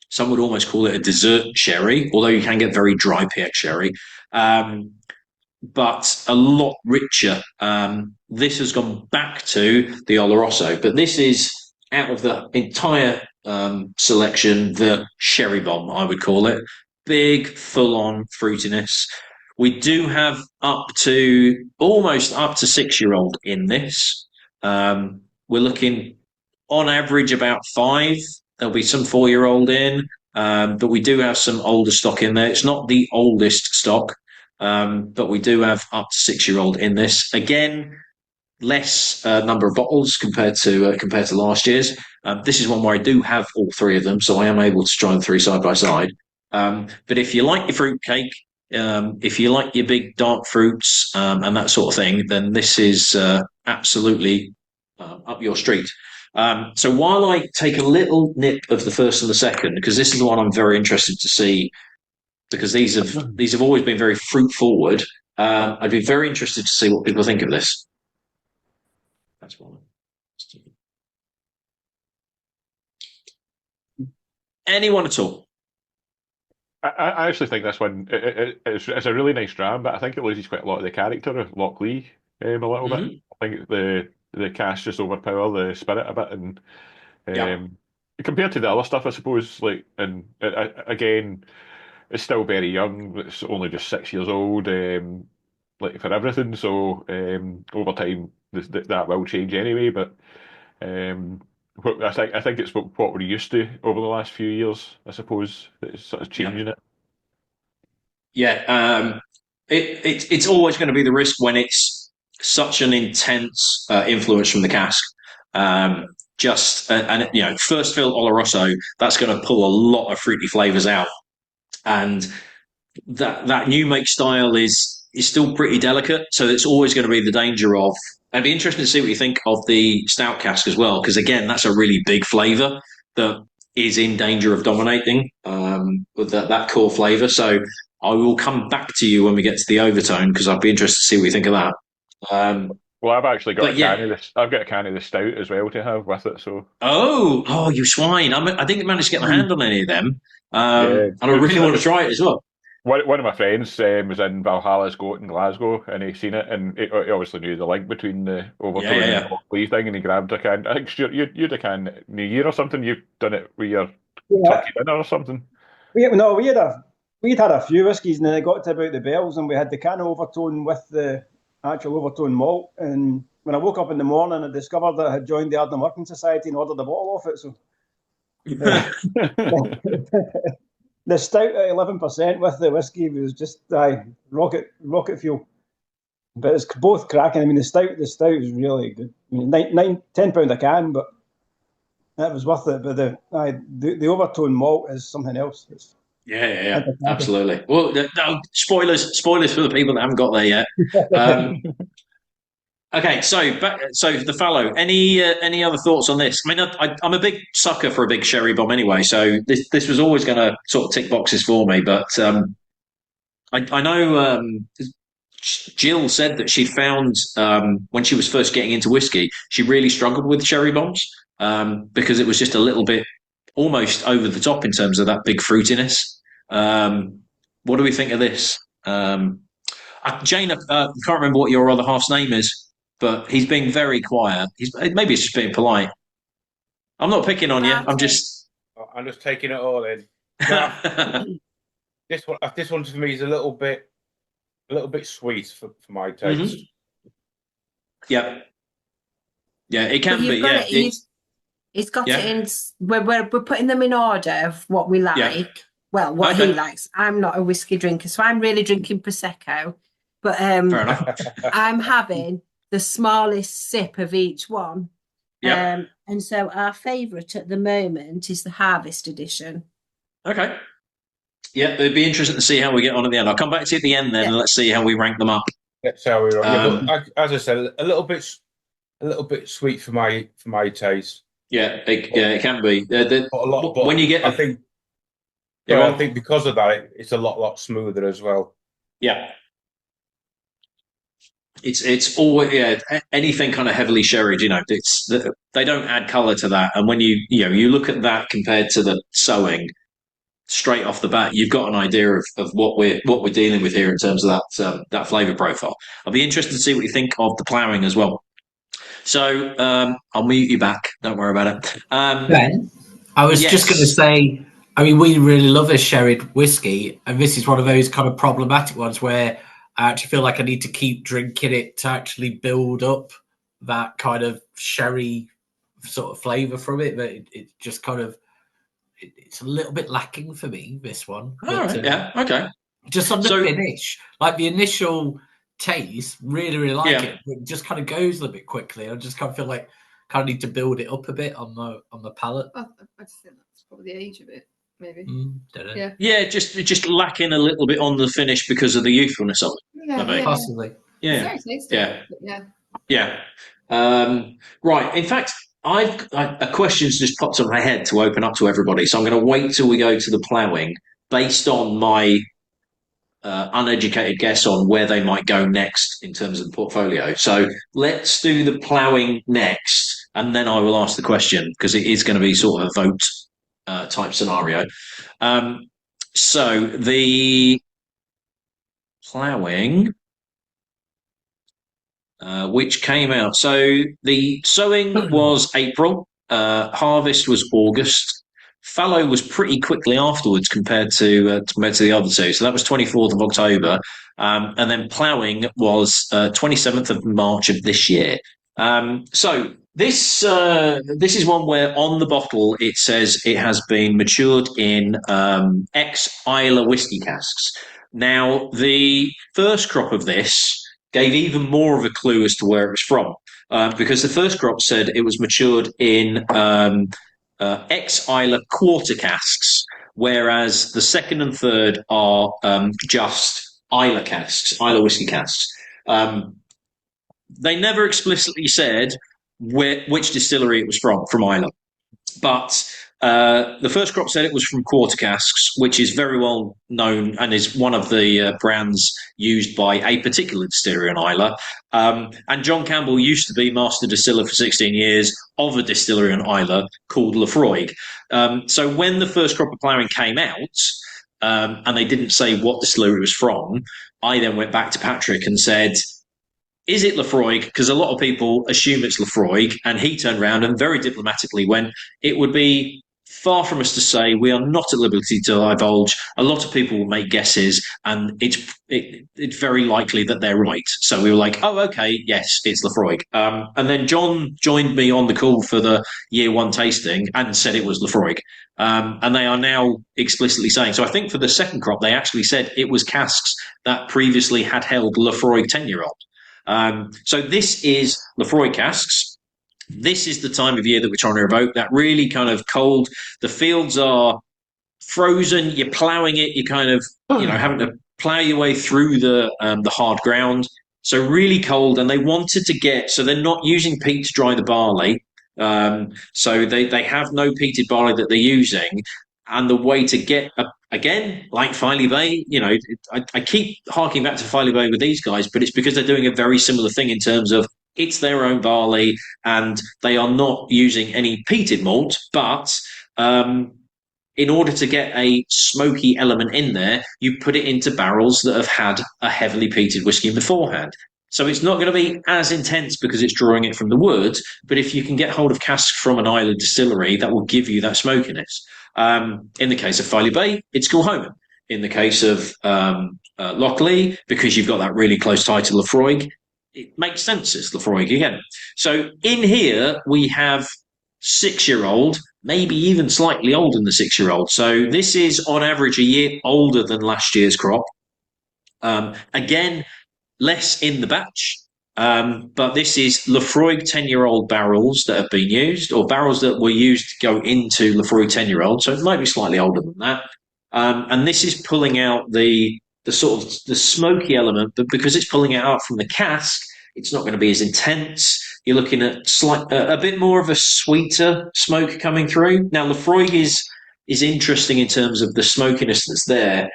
some would almost call it a dessert sherry, although you can get very dry PX sherry. But a lot richer. This has gone back to the Oloroso, but this is, out of the entire selection, the sherry bomb, I would call it. Big, full-on fruitiness. We do have almost up to 6-year-old in this. We're looking on average about 5. There'll be some 4-year-old in, but we do have some older stock in there. It's not the oldest stock. But we do have up to 6-year-old in this. Again, less number of bottles compared to last year's. This is one where I do have all 3 of them, so I am able to try them 3 side by side. But if you like your fruit cake, if you like your big dark fruits and that sort of thing, then this is absolutely up your street. So while I take a little nip of the first and the second, because this is the one I'm very interested to see, because these have always been very fruit forward. I'd be very interested to see what people think of this. That's one. Anyone at all? I actually think this one it's a really nice dram, but I think it loses quite a lot of the character of Lochlea a little bit. I think the cast just overpower the spirit a bit, and compared to the other stuff, I suppose. Again, it's still very young. It's only just 6 years old, for everything. So over time, that will change anyway. But I think it's what we're used to over the last few years. I suppose it's sort of changing it. Yeah, it's always going to be the risk when it's such an intense influence from the cask. First fill Oloroso, that's going to pull a lot of fruity flavors out, and that new make style is still pretty delicate. So it's always going to be the danger of. I'd be interested to see what you think of the stout cask as well, because again, that's a really big flavour that is in danger of dominating with that core flavour. So I will come back to you when we get to the overtone, because I'd be interested to see what you think of that. Well, I've actually got But a yeah. can of this. I've got a can of the stout as well to have with it. So Oh, you swine! I didn't manage to get my hand on any of them, yeah, and I really want to try it as well. one of my friends was in Valhalla's Goat in Glasgow, and he seen it, and he obviously knew the link between the Overtone Yeah. and the Lochlea thing, and he grabbed a can. I think sure, you'd a can New Year or something. You've done it with your turkey dinner or something. We'd had a few whiskies, and then it got to about the bells, and we had the can of Overtone with the actual Overtone malt. And when I woke up in the morning, I discovered that I had joined the Ardnam Working Society and ordered a bottle of it. So the stout at 11% with the whiskey was just rocket fuel. But it's both cracking. I mean, the stout is really good. I mean, £10 a can, but that was worth it. But the Overtone malt is something else. Yeah, absolutely. Well, no, spoilers for the people that haven't got there yet. Okay, so the fallow. Any other thoughts on this? I mean, I'm a big sucker for a big sherry bomb anyway, so this was always going to sort of tick boxes for me. But I know Jill said that she'd found when she was first getting into whiskey, she really struggled with sherry bombs because it was just a little bit almost over the top in terms of that big fruitiness. What do we think of this? Jane, I can't remember what your other half's name is, but he's being very quiet. Maybe he's just being polite. I'm not picking on you. I'm just taking it all in. This one for me is a little bit sweet for my taste. Mm-hmm. Yeah, it can be. Yeah, it's got it in. We're putting them in order of what we like. Yeah. Well, what he likes. I'm not a whiskey drinker, so I'm really drinking Prosecco. But fair enough. I'm having the smallest sip of each one. Yeah. And so our favourite at the moment is the Harvest Edition. Okay. Yeah, it'd be interesting to see how we get on at the end. I'll come back to you at the end then, and let's see how we rank them up. That's how we rank. As I said, a little bit sweet for my taste. Yeah, it can be. When you get, I think because of that, it's a lot smoother as well. Yeah. It's always anything kind of heavily sherried, they don't add colour to that, and when you look at that compared to the sowing straight off the bat, you've got an idea of what we're dealing with here in terms of that flavour profile. I'll be interested to see what you think of the ploughing as well. So I'll mute you back. Don't worry about it. Ben, I was just going to say, I mean, we really love a sherried whiskey, and this is one of those kind of problematic ones where I actually feel like I need to keep drinking it to actually build up that kind of sherry sort of flavour from it. But it just kind of, it's a little bit lacking for me, this one. Right, yeah, okay. Just on the finish, like the initial taste, really like it, but it just kind of goes a little bit quickly. I just kind of feel like kind of need to build it up a bit on the palate. I just think that's probably the age of it. Maybe. Yeah, just lacking a little bit on the finish because of the youthfulness of it. Yeah, possibly. Yeah. It's very tasty. Yeah. Right. In fact, a question's just popped in my head to open up to everybody, so I'm going to wait till we go to the ploughing based on my uneducated guess on where they might go next in terms of the portfolio. So let's do the ploughing next, and then I will ask the question because it is going to be sort of a vote type scenario. So the ploughing, which came out. So the sowing was April, harvest was August. Fallow was pretty quickly afterwards compared to the other two. So that was 24th of October. And then ploughing was 27th of March of this year. So This is one where on the bottle it says it has been matured in ex-Islay whiskey casks. Now, the first crop of this gave even more of a clue as to where it was from, because the first crop said it was matured in ex-Islay quarter casks, whereas the second and third are just Islay casks, Islay whiskey casks. They never explicitly said which distillery it was from Islay. But the first crop said it was from quarter casks, which is very well known and is one of the brands used by a particular distillery in Islay. And John Campbell used to be master distiller for 16 years of a distillery in Islay called Lefroy. So when the first crop of ploughing came out, and they didn't say what distillery it was from, I then went back to Patrick and said, is it Lefroy? Because a lot of people assume it's Lefroy, and he turned around and very diplomatically went, it would be far from us to say, we are not at liberty to divulge. A lot of people will make guesses, and it's very likely that they're right. So we were like, oh, okay, yes, it's Lefroy. And then John joined me on the call for the year one tasting and said it was Lefroy. And they are now explicitly saying, so I think for the second crop, they actually said it was casks that previously had held Lefroy 10-year-old. So this is Lefroy casks. This is the time of year that we're trying to evoke, that really kind of cold. The fields are frozen. You're ploughing it. You're kind of, having to plough your way through the hard ground. So really cold. And they wanted to get, so they're not using peat to dry the barley. So they have no peated barley that they're using. And the way to get, again, like Filey Bay, I keep harking back to Filey Bay with these guys, but it's because they're doing a very similar thing in terms of it's their own barley and they are not using any peated malt. But in order to get a smoky element in there, you put it into barrels that have had a heavily peated whiskey beforehand. So it's not going to be as intense because it's drawing it from the wood. But if you can get hold of casks from an Islay distillery, that will give you that smokiness. In the case of Filey Bay, it's Kilchoman. In the case of Lochlea, because you've got that really close tie to Lefroy, it makes sense it's Lefroy again. So in here, we have 6-year-old, maybe even slightly older than the 6-year-old. So this is on average a year older than last year's crop. Again, less in the batch. But this is Lefroy 10-year-old barrels that have been used, or barrels that were used to go into Lefroy 10-year-old. So it might be slightly older than that. And this is pulling out the sort of the smoky element, but because it's pulling it out from the cask, it's not going to be as intense. You're looking at a bit more of a sweeter smoke coming through. Now, Lefroy is interesting in terms of the smokiness that's there.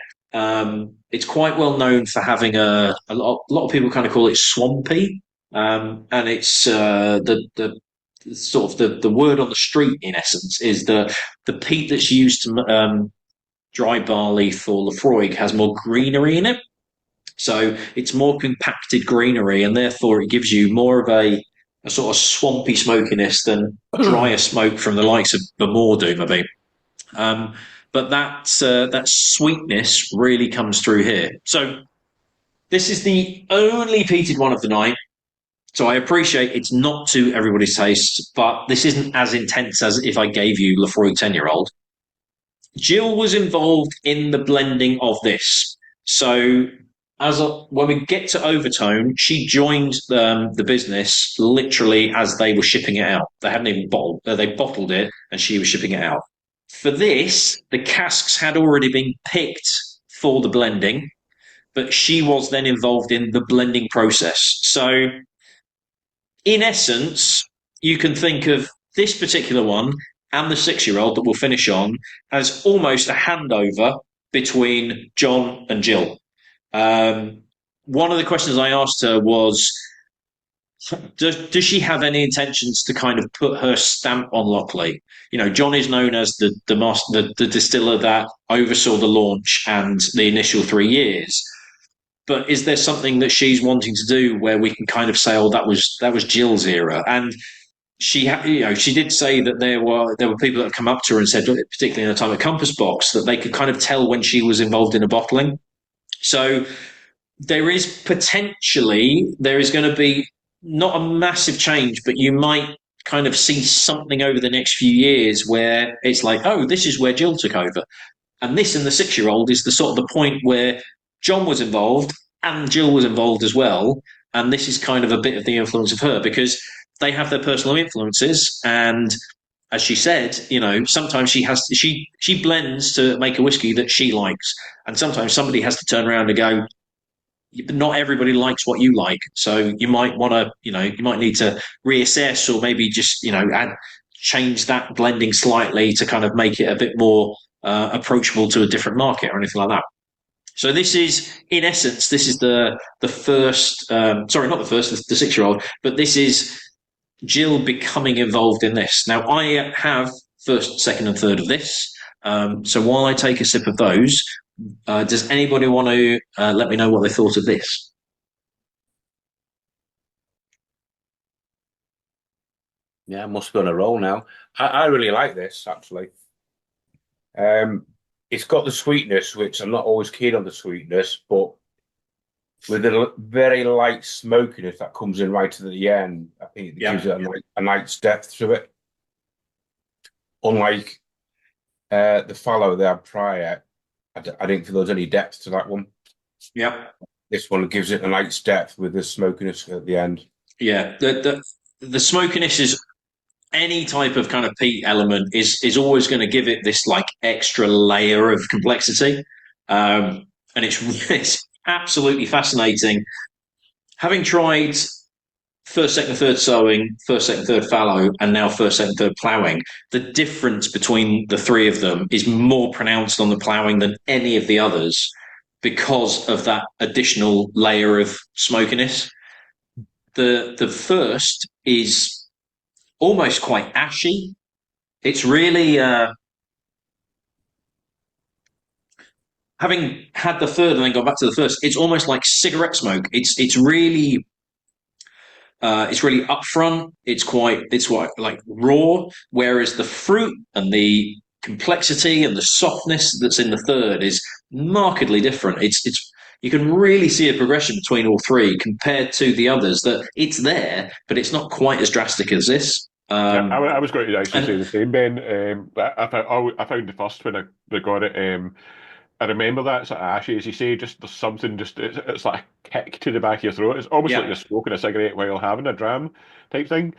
It's quite well known for having a lot of people kind of call it swampy, and it's the sort of the word on the street in essence is the peat that's used to dry barley for Lefroy has more greenery in it, so it's more compacted greenery, and therefore it gives you more of a sort of swampy smokiness than drier smoke from the likes of Bamordu maybe. But that sweetness really comes through here. So this is the only peated one of the night. So I appreciate it's not to everybody's taste, but this isn't as intense as if I gave you Lefroy 10-year-old. Jill was involved in the blending of this. So when we get to Overtone, she joined the business literally as they were shipping it out. They hadn't even they bottled it and she was shipping it out. For this, the casks had already been picked for the blending, but she was then involved in the blending process. So, in essence, you can think of this particular one and the 6-year-old that we'll finish on as almost a handover between John and Jill. One of the questions I asked her was, does she have any intentions to kind of put her stamp on Lochlea? John is known as the distiller that oversaw the launch and the initial 3 years. But is there something that she's wanting to do where we can kind of say, oh, that was Jill's era? And she did say that there were people that have come up to her and said, particularly in the time at Compass Box, that they could kind of tell when she was involved in a bottling. So there is going to be not a massive change, but you might kind of see something over the next few years where it's like, oh, this is where Jill took over. And this in the 6-year-old is the sort of the point where John was involved and Jill was involved as well. And this is kind of a bit of the influence of her, because they have their personal influences. And as she said, sometimes she blends to make a whiskey that she likes. And sometimes somebody has to turn around and go, not everybody likes what you like. So you might want to, you might need to reassess, or maybe just, change that blending slightly to kind of make it a bit more approachable to a different market or anything like that. So this is, in essence, this is the first, sorry, not the first, the 6-year-old, but this is Jill becoming involved in this. Now, I have first, second, and third of this. So while I take a sip of those, does anybody want to let me know what they thought of this? Yeah, I must be on a roll now. I really like this, actually. It's got the sweetness, which I'm not always keen on the sweetness, but with a very light smokiness that comes in right at the end, I think it gives it a nice depth to it. Unlike the fallow they had prior, I didn't feel there was any depth to that one. Yeah. This one gives it a nice depth with the smokiness at the end. Yeah, the smokiness is, any type of kind of peat element is always going to give it this like extra layer of complexity, and it's absolutely fascinating. Having tried first, second, third sowing, first, second, third fallow, and now first, second, third ploughing, the difference between the three of them is more pronounced on the ploughing than any of the others, because of that additional layer of smokiness. The first is almost quite ashy. It's really, having had the third and then gone back to the first, it's almost like cigarette smoke. It's really upfront. It's quite like raw. Whereas the fruit and the complexity and the softness that's in the third is markedly different. It's you can really see a progression between all three compared to the others. That it's there, but it's not quite as drastic as this. I was going to actually say the same, Ben. I found the first when I got it. I remember that sort of ashy, as you say, just there's something, it's like a kick to the back of your throat. It's almost like you're smoking a cigarette while having a dram type thing.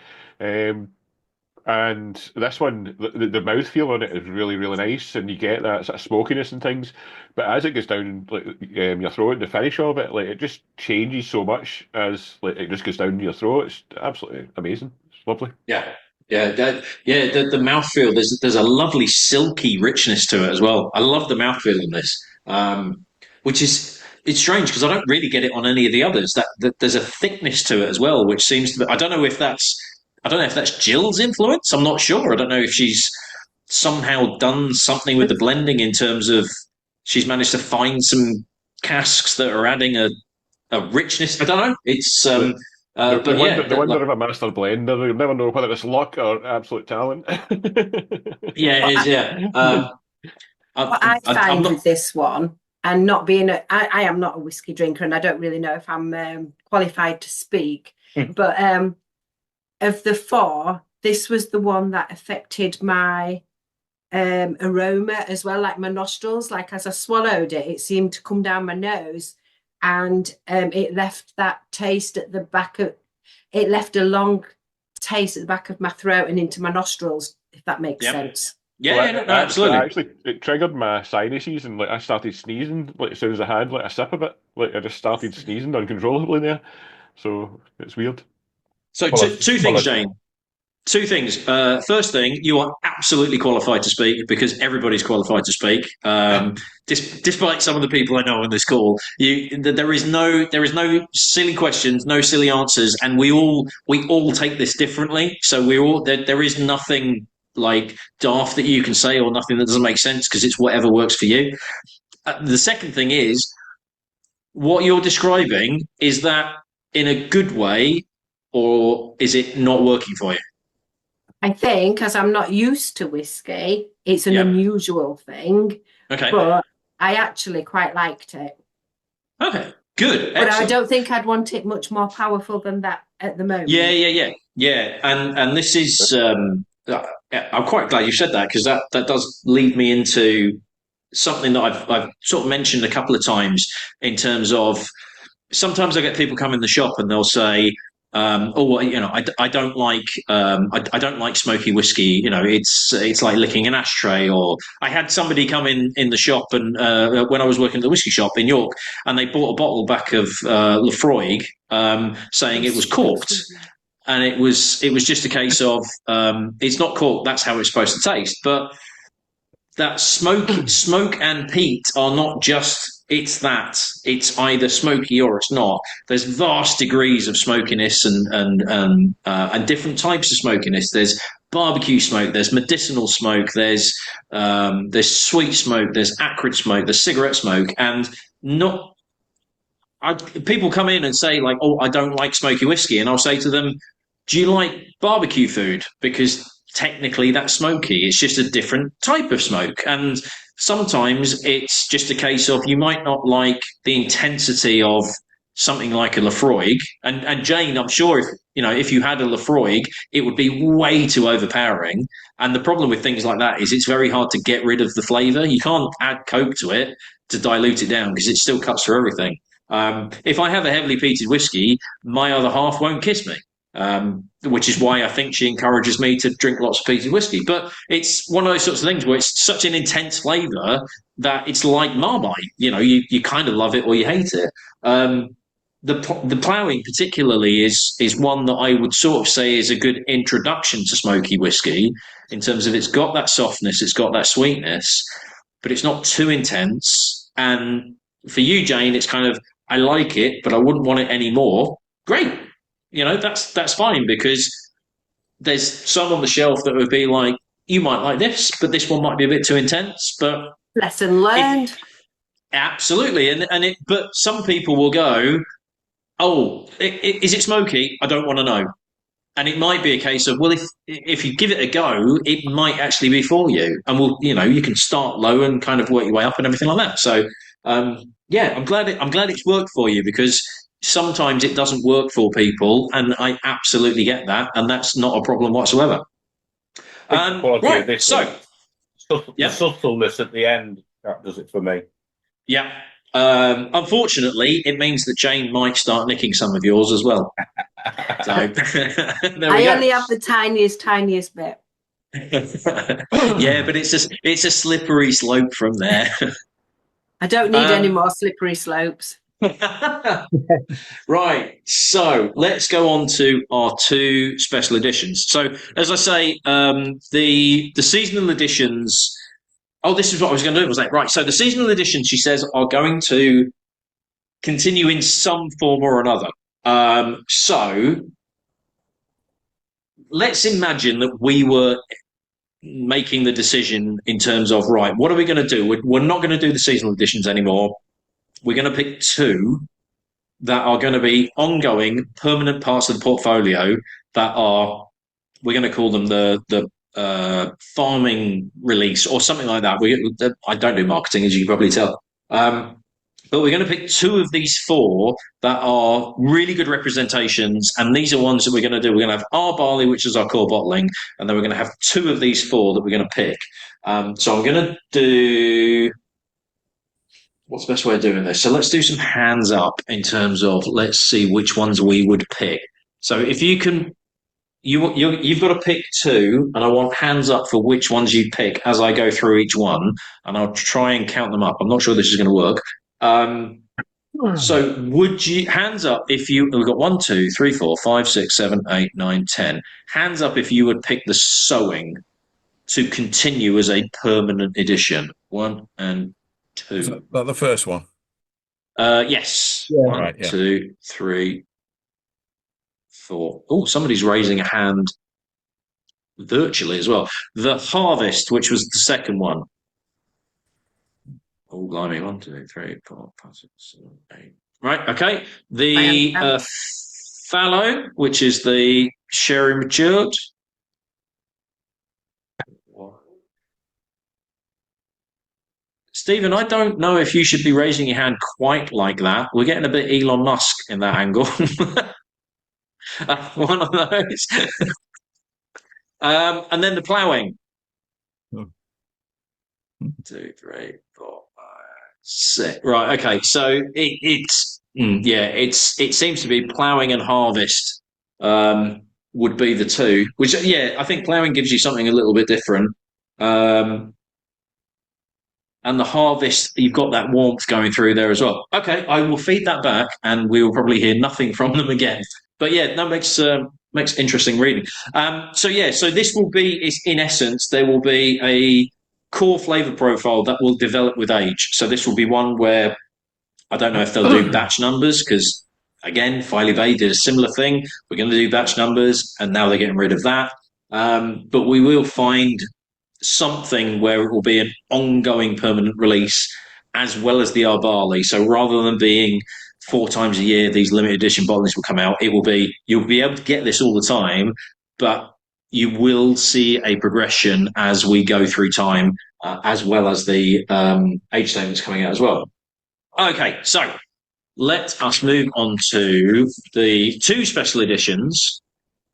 And this one, the mouthfeel on it is really, really nice, and you get that sort of smokiness and things. But as it goes down your throat, the finish of it, it just changes so much as it just goes down your throat. It's absolutely amazing. It's lovely. Yeah. The mouthfeel. There's a lovely silky richness to it as well. I love the mouthfeel in this, which is, it's strange because I don't really get it on any of the others. That there's a thickness to it as well, which seems to be, I don't know if that's Jill's influence. I'm not sure. I don't know if she's somehow done something with the blending in terms of she's managed to find some casks that are adding a richness. I don't know. It's the wonder of a master blender. You never know whether it's luck or absolute talent. Yeah, it is. Yeah. What I find with this one, and not being I am not a whiskey drinker, and I don't really know if I'm qualified to speak, but of the four, this was the one that affected my aroma as well, like my nostrils. Like as I swallowed it, it seemed to come down my nose, and it left that taste at the back of. It left a long taste at the back of my throat and into my nostrils, if that makes sense. Yeah, no, absolutely. Actually, it triggered my sinuses, and I started sneezing as soon as I had a sip of it. I just started sneezing uncontrollably there. So it's weird. So two things, Jane. Two things. First thing, you are absolutely qualified to speak, because everybody's qualified to speak. Despite some of the people I know on this call, there is no silly questions, no silly answers, and we all take this differently. So there is nothing like daft that you can say or nothing that doesn't make sense, because it's whatever works for you. The second thing is, what you're describing, is that in a good way, or is it not working for you? I think, as I'm not used to whiskey, it's an unusual thing. Okay. But I actually quite liked it. Okay, good. But I don't think I'd want it much more powerful than that at the moment. Yeah. And this is I'm quite glad you said that, because that does lead me into something that I've sort of mentioned a couple of times, in terms of, sometimes I get people come in the shop and they'll say, "Oh, well, I don't like I don't like smoky whiskey. It's like licking an ashtray." Or I had somebody come in the shop, and when I was working at the whiskey shop in York, and they bought a bottle back of Lafroig, saying it was corked. And it was just a case of, it's not corked. That's how it's supposed to taste. But that smoke and peat are not just, it's either smoky or it's not. There's vast degrees of smokiness and different types of smokiness. There's barbecue smoke, there's medicinal smoke, there's sweet smoke, there's acrid smoke, there's cigarette smoke, and people come in and say, like, "Oh, I don't like smoky whiskey," and I'll say to them, "Do you like barbecue food? Because technically that's smoky. It's just a different type of smoke." And sometimes it's just a case of, you might not like the intensity of something like a Lafroig. And Jane, I'm sure if you had a Lafroig, it would be way too overpowering. And the problem with things like that is it's very hard to get rid of the flavour. You can't add Coke to it to dilute it down, because it still cuts through everything. If I have a heavily peated whiskey, my other half won't kiss me. Which is why I think she encourages me to drink lots of peated whiskey. But it's one of those sorts of things where it's such an intense flavour that it's like Marmite. You kind of love it or you hate it. The ploughing particularly is one that I would sort of say is a good introduction to smoky whiskey, in terms of it's got that softness, it's got that sweetness, but it's not too intense. And for you, Jane, it's kind of, I like it, but I wouldn't want it anymore. Great. That's fine, because there's some on the shelf that would be like, you might like this, but this one might be a bit too intense. But lesson learned. Absolutely, but some people will go, "Oh, is it smoky? I don't want to know." And it might be a case of, well, if you give it a go, it might actually be for you, and you can start low and kind of work your way up and everything like that. So, yeah, I'm glad it's worked for you, because sometimes it doesn't work for people, and I absolutely get that, and that's not a problem whatsoever. Right, so the subtleness at the end, that does it for me. Yeah. Unfortunately, it means that Jane might start nicking some of yours as well. So I only have the tiniest bit. Yeah, but it's a slippery slope from there. I don't need any more slippery slopes. Right, so let's go on to our two special editions. So, as I say, the seasonal editions. Oh, this is what I was going to do. Was like, right, so the seasonal editions, she says, are going to continue in some form or another. So let's imagine that we were making the decision in terms of, right, what are we going to do? We're not going to do the seasonal editions anymore. We're going to pick two that are going to be ongoing, permanent parts of the portfolio that are, we're going to call them the farming release or something like that. I don't do marketing, as you can probably tell. But we're going to pick two of these four that are really good representations, and these are ones that we're going to do. We're going to have our barley, which is our core bottling, and then we're going to have two of these four that we're going to pick. So I'm going to do... What's the best way of doing this? So let's do some hands up in terms of, let's see which ones we would pick. So if you can... You've got to pick two, and I want hands up for which ones you pick as I go through each one, and I'll try and count them up. I'm not sure this is going to work. So would you, hands up if you, we've got 1, 2, 3, 4, 5, 6, 7, 8, 9, 10. Hands up if you would pick the sowing to continue as a permanent edition. 1 and 2. Is that the first one? Yes. Yeah. 1, Right, yeah. 2, 3, 4. Oh, somebody's raising a hand virtually as well. The Harvest, which was the second one. Oh, blimey. 1, 2, 3, 4, 5, 6, 7, 8. Right, okay. The Fallow, which is the sherry matured. Stephen, I don't know if you should be raising your hand quite like that. We're getting a bit Elon Musk in that angle. One of those. And then the ploughing. 1, 2, 3, 4, 5, 6. Right. Okay. So it seems to be ploughing and harvest would be the two. Which I think ploughing gives you something a little bit different. And the harvest, you've got that warmth going through there as well. Okay, I will feed that back, and we will probably hear nothing from them again. But yeah, that makes interesting reading. So this will be, is in essence, there will be a core flavour profile that will develop with age. So this will be one where I don't know if they'll do batch numbers, because again, Filey Bay did a similar thing. We're going to do batch numbers, and now they're getting rid of that. But we will find something where it will be an ongoing permanent release, as well as the R barley. So rather than being 4 times a year these limited edition bottlings will come out, it will be, you'll be able to get this all the time, but you will see a progression as we go through time, as well as the age statements coming out as well. Okay, so let us move on to the 2 special editions,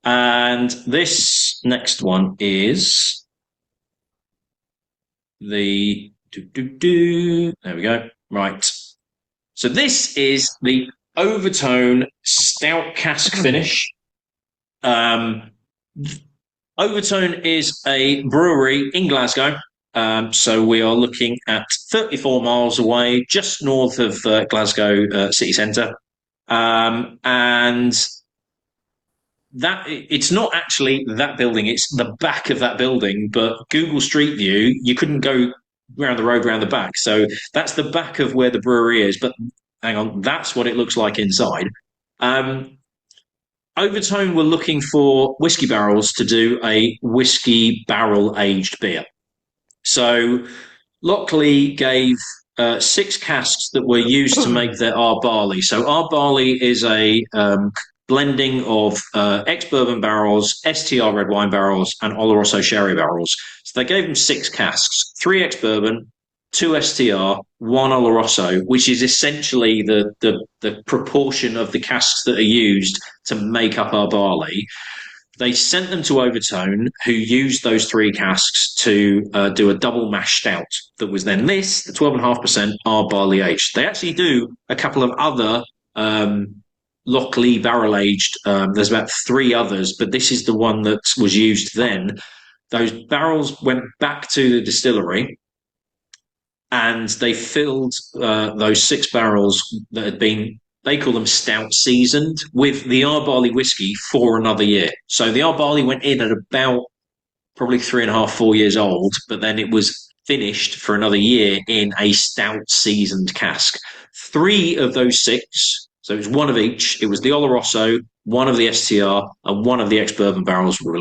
and this next one is the there we go. Right. So this is the Overtone Stout Cask Finish. Overtone is a brewery in Glasgow. So we are looking at 34 miles away, just north of Glasgow city centre. And that it's not actually that building, it's the back of that building, but Google Street View, you couldn't go around the road around the back. So that's the back of where the brewery is, but hang on, that's what it looks like inside. Overtone were looking for whiskey barrels to do a whiskey barrel aged beer. So Lochlea gave 6 casks that were used to make their R barley. So R barley is a blending of ex-bourbon barrels, STR red wine barrels, and Oloroso sherry barrels. So they gave them 6 casks, 3 ex-bourbon, 2 STR, 1 Oloroso, which is essentially the proportion of the casks that are used to make up our barley. They sent them to Overtone, who used those 3 casks to do a double mash stout that was then the 12.5% R barley aged. They actually do a couple of other Lochlea barrel aged. There's about 3 others, but this is the one that was used then. Those barrels went back to the distillery, and they filled those 6 barrels that had been, they call them stout seasoned, with the R barley whiskey for another year. So the R barley went in at about probably 3.5, 4 years old, but then it was finished for another year in a stout seasoned cask. 3 of those 6, so it was 1 of each. It was the Oloroso, 1 of the STR, and 1 of the ex-bourbon barrels were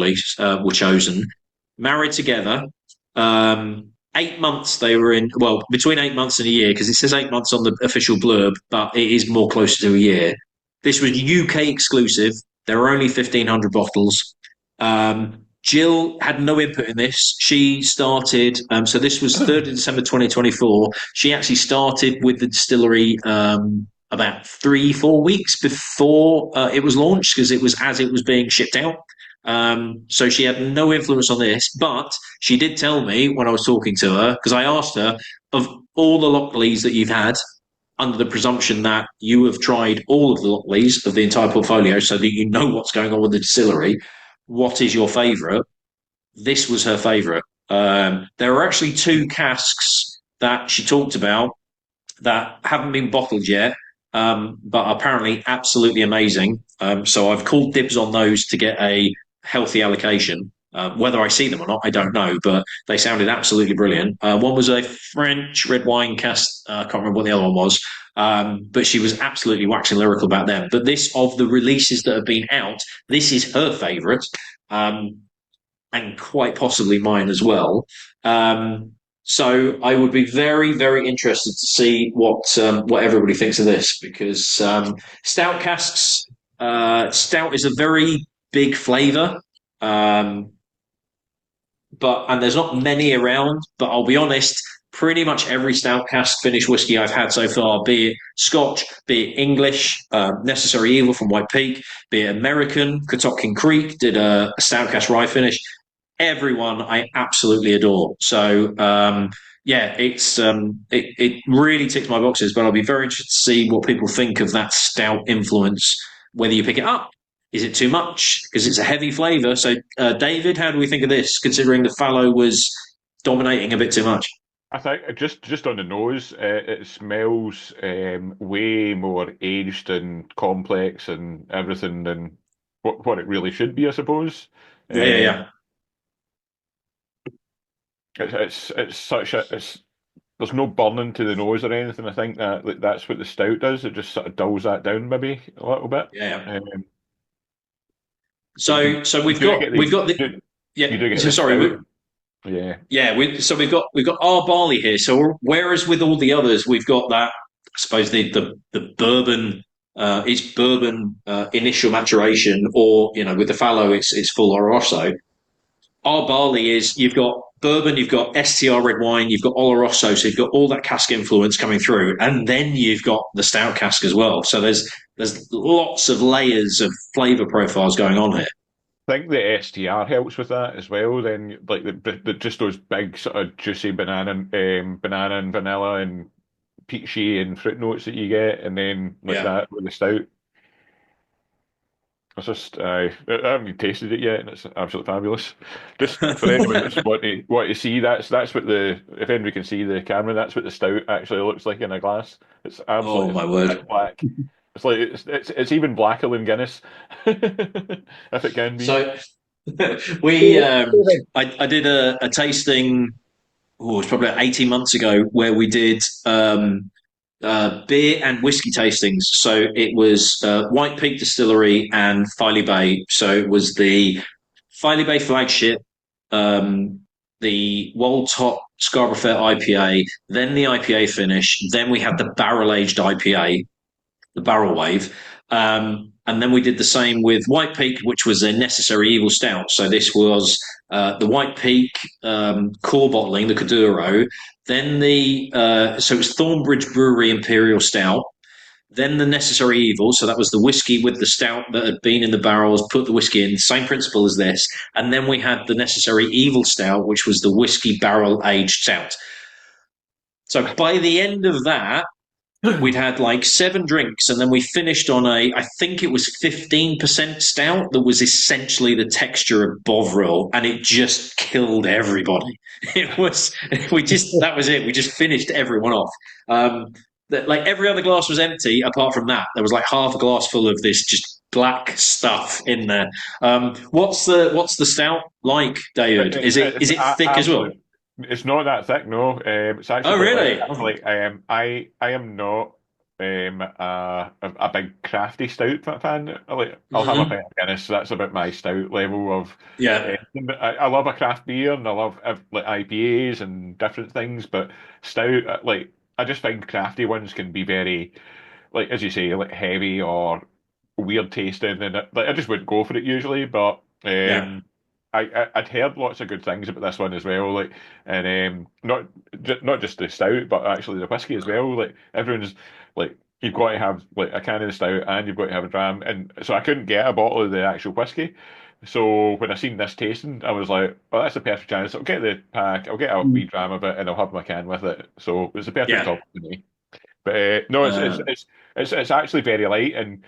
chosen, married together. 8 months they were in, well, between 8 months and a year, because it says 8 months on the official blurb, but it is more closer to a year. This was UK exclusive. There were only 1,500 bottles. Jill had no input in this. She started, so this was 3rd of December 2024. She actually started with the distillery about 3-4 weeks before it was launched, because it was as it was being shipped out. So she had no influence on this, but she did tell me when I was talking to her, because I asked her, of all the Lochleas that you've had, under the presumption that you have tried all of the Lochleas of the entire portfolio so that you know what's going on with the distillery, what is your favourite? This was her favourite. There are actually 2 casks that she talked about that haven't been bottled yet, but apparently absolutely amazing. So I've called dibs on those to get a healthy allocation. Whether I see them or not, I don't know, but they sounded absolutely brilliant. One was a French red wine cask. I can't remember what the other one was, but she was absolutely waxing lyrical about them. But this, of the releases that have been out, this is her favourite, and quite possibly mine as well. So I would be very, very interested to see what everybody thinks of this, because stout casks, stout is a very big flavour, and there's not many around. But I'll be honest, pretty much every stout cask finish whiskey I've had so far, be it Scotch, be it English, Necessary Evil from White Peak, be it American, Catockin Creek did a stout cask rye finish. Everyone I absolutely adore. So yeah, it really ticks my boxes. But I'll be very interested to see what people think of that stout influence. Whether you pick it up, is it too much? Because it's a heavy flavour. So David, how do we think of this? Considering the fallow was dominating a bit too much. I think just on the nose, it smells way more aged and complex and everything than what it really should be, I suppose. Yeah. It's such a there's no burning to the nose or anything. I think that's what the stout does. It just sort of dulls that down maybe a little bit. Yeah. So we've got the yeah. So sorry. Yeah. Yeah, we've got our barley here. So whereas with all the others, we've got that. I suppose the bourbon, it's bourbon initial maturation, or with the fallow, it's full Oloroso. Our barley is you've got bourbon, you've got STR red wine, you've got Oloroso, so you've got all that cask influence coming through, and then you've got the stout cask as well. So there's lots of layers of flavour profiles going on here. I think the STR helps with that as well. Then, like the just those big sort of juicy banana and vanilla and peachy and fruit notes that you get, and then that with the stout. It's just I haven't even tasted it yet, and it's absolutely fabulous. Just for anyone that's want to see, that's what if anybody can see the camera, that's what the stout actually looks like in a glass. It's absolutely my word. black. It's like it's even blacker than Guinness, if it can be. So I did a tasting. Oh, it was probably 18 months ago where we did beer and whiskey tastings. So it was White Peak Distillery and Filey Bay. So it was the Filey Bay flagship, the Wold Top Scarborough Fair IPA, then the IPA finish, then we had the barrel aged IPA, the Barrel Wave. And then we did the same with White Peak, which was a Necessary Evil Stout. So this was the White Peak core bottling, the Kuduro. Then so it was Thornbridge Brewery Imperial Stout. Then the Necessary Evil. So that was the whiskey with the stout that had been in the barrels, put the whiskey in, same principle as this. And then we had the Necessary Evil Stout, which was the whiskey barrel aged stout. So by the end of that, we'd had like 7 drinks, and then we finished on I think it was 15% stout that was essentially the texture of Bovril, and it just killed everybody. That was it. We just finished everyone off. Like every other glass was empty apart from that. There was like half a glass full of this just black stuff in there. What's the stout like, David? Is it thick as well? It's not that thick, no. It's actually. Oh, really? I am not a big crafty stout fan. I'll have a pint of Guinness. That's about my stout level of. Yeah. I love a craft beer and I love like IPAs and different things, but stout, I just find crafty ones can be very, like as you say, like heavy or weird tasting, and I just wouldn't go for it usually, but. I'd heard lots of good things about this one as well, and not just the stout, but actually the whiskey as well. Like everyone's like, you've got to have like a can of the stout, and you've got to have a dram, and so I couldn't get a bottle of the actual whiskey. So when I seen this tasting, I was like, "Well, that's a perfect chance. I'll get the pack, I'll get a wee dram of it, and I'll have my can with it." So it was a perfect top for me. But no, it's actually very light and.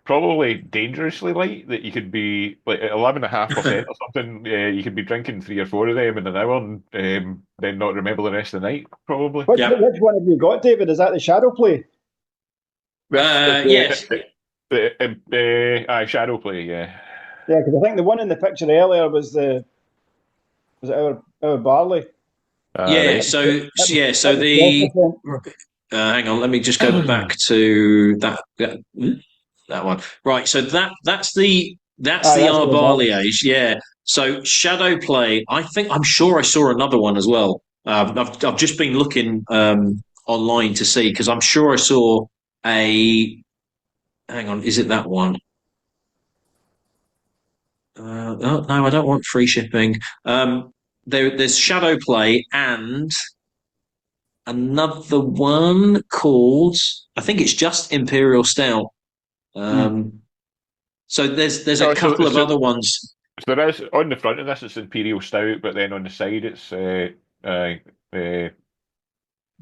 Probably dangerously light, that you could be like 11.5% or something. You could be drinking 3 or 4 of them in an hour and then not remember the rest of the night, probably. Which one have you got, David? Is that the Shadow Play? Yes. Shadow Play, yeah. Yeah, because I think the one in the picture earlier was our barley. So the hang on, let me just go back to that one. Right, so that's the our barley age, yeah. So Shadow Play, I'm sure I saw another one as well. I've just been looking online to see, because I'm sure I saw hang on, is it that one? No, I don't want free shipping. There's Shadow Play, and another one called, I think it's just Imperial Stout. So there's a couple of other ones. So there is, on the front of this, it's Imperial Stout, but then on the side it's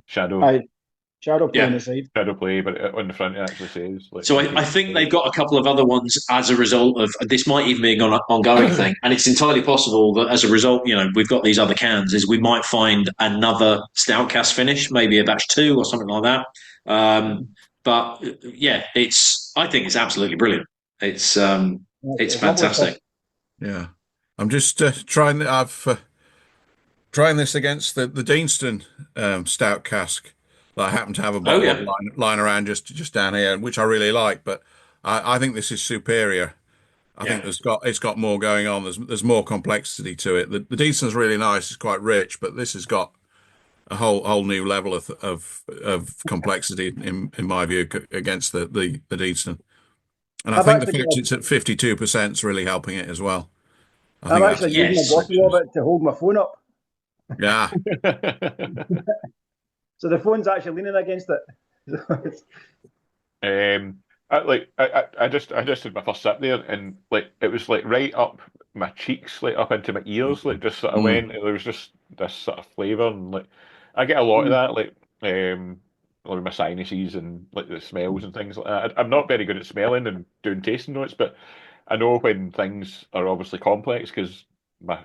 Shadow. Shadow Play on the side. Shadow Play, but on the front it actually says. Like, so I think they've got a couple of other ones as a result of this. Might even be an ongoing thing, and it's entirely possible that as a result, we've got these other cans. Is we might find another stout cask finish, maybe a batch 2 or something like that. But yeah, I think it's absolutely brilliant. It's fantastic. Yeah, I'm just trying. I've trying this against the Deanston stout cask that I happen to have a bottle of lying around just down here, which I really like. But I think this is superior. I think it's got more going on. There's more complexity to it. The Deanston's really nice. It's quite rich, but this has got a whole new level of complexity in my view against the Deanston. And I think the fact it's at 52% is really helping it as well. I'm actually using a bottle of it to hold my phone up. Yeah. So the phone's actually leaning against it. I just had my first sip there, and it was right up my cheeks, up into my ears, just sort of went. There was just this sort of flavour, and I get a lot of that, with my sinuses and the smells and things like that. I'm not very good at smelling and doing tasting notes, but I know when things are obviously complex because my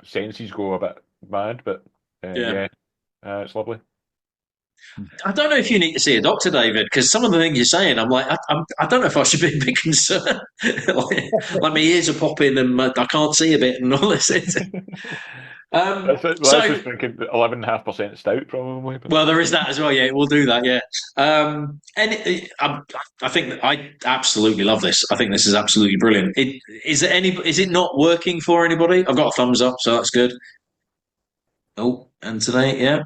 senses go a bit mad. But it's lovely. I don't know if you need to see a doctor, David, because some of the things you're saying, I'm like, I don't know if I should be a bit concerned. like my ears are popping and I can't see a bit and all this. That's just thinking 11.5% stout, probably. Well, there is that as well. Yeah, we'll do that. Yeah, and I think I absolutely love this. I think this is absolutely brilliant. Is it not working for anybody? I've got a thumbs up, so that's good. Oh, and today, yeah.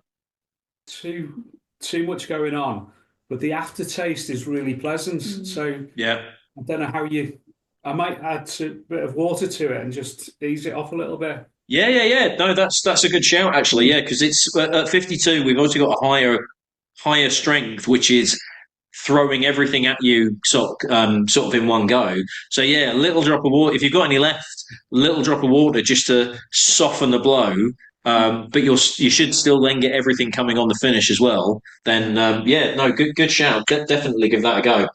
Too much going on, but the aftertaste is really pleasant. So yeah, I don't know how I might add a bit of water to it and just ease it off a little bit. Yeah. No, that's a good shout actually. Yeah, because it's at 52. We've also got a higher strength, which is throwing everything at you sort of in one go. So yeah, a little drop of water. If you've got any left, a little drop of water just to soften the blow. But you should still then get everything coming on the finish as well. Then good shout. Definitely give that a go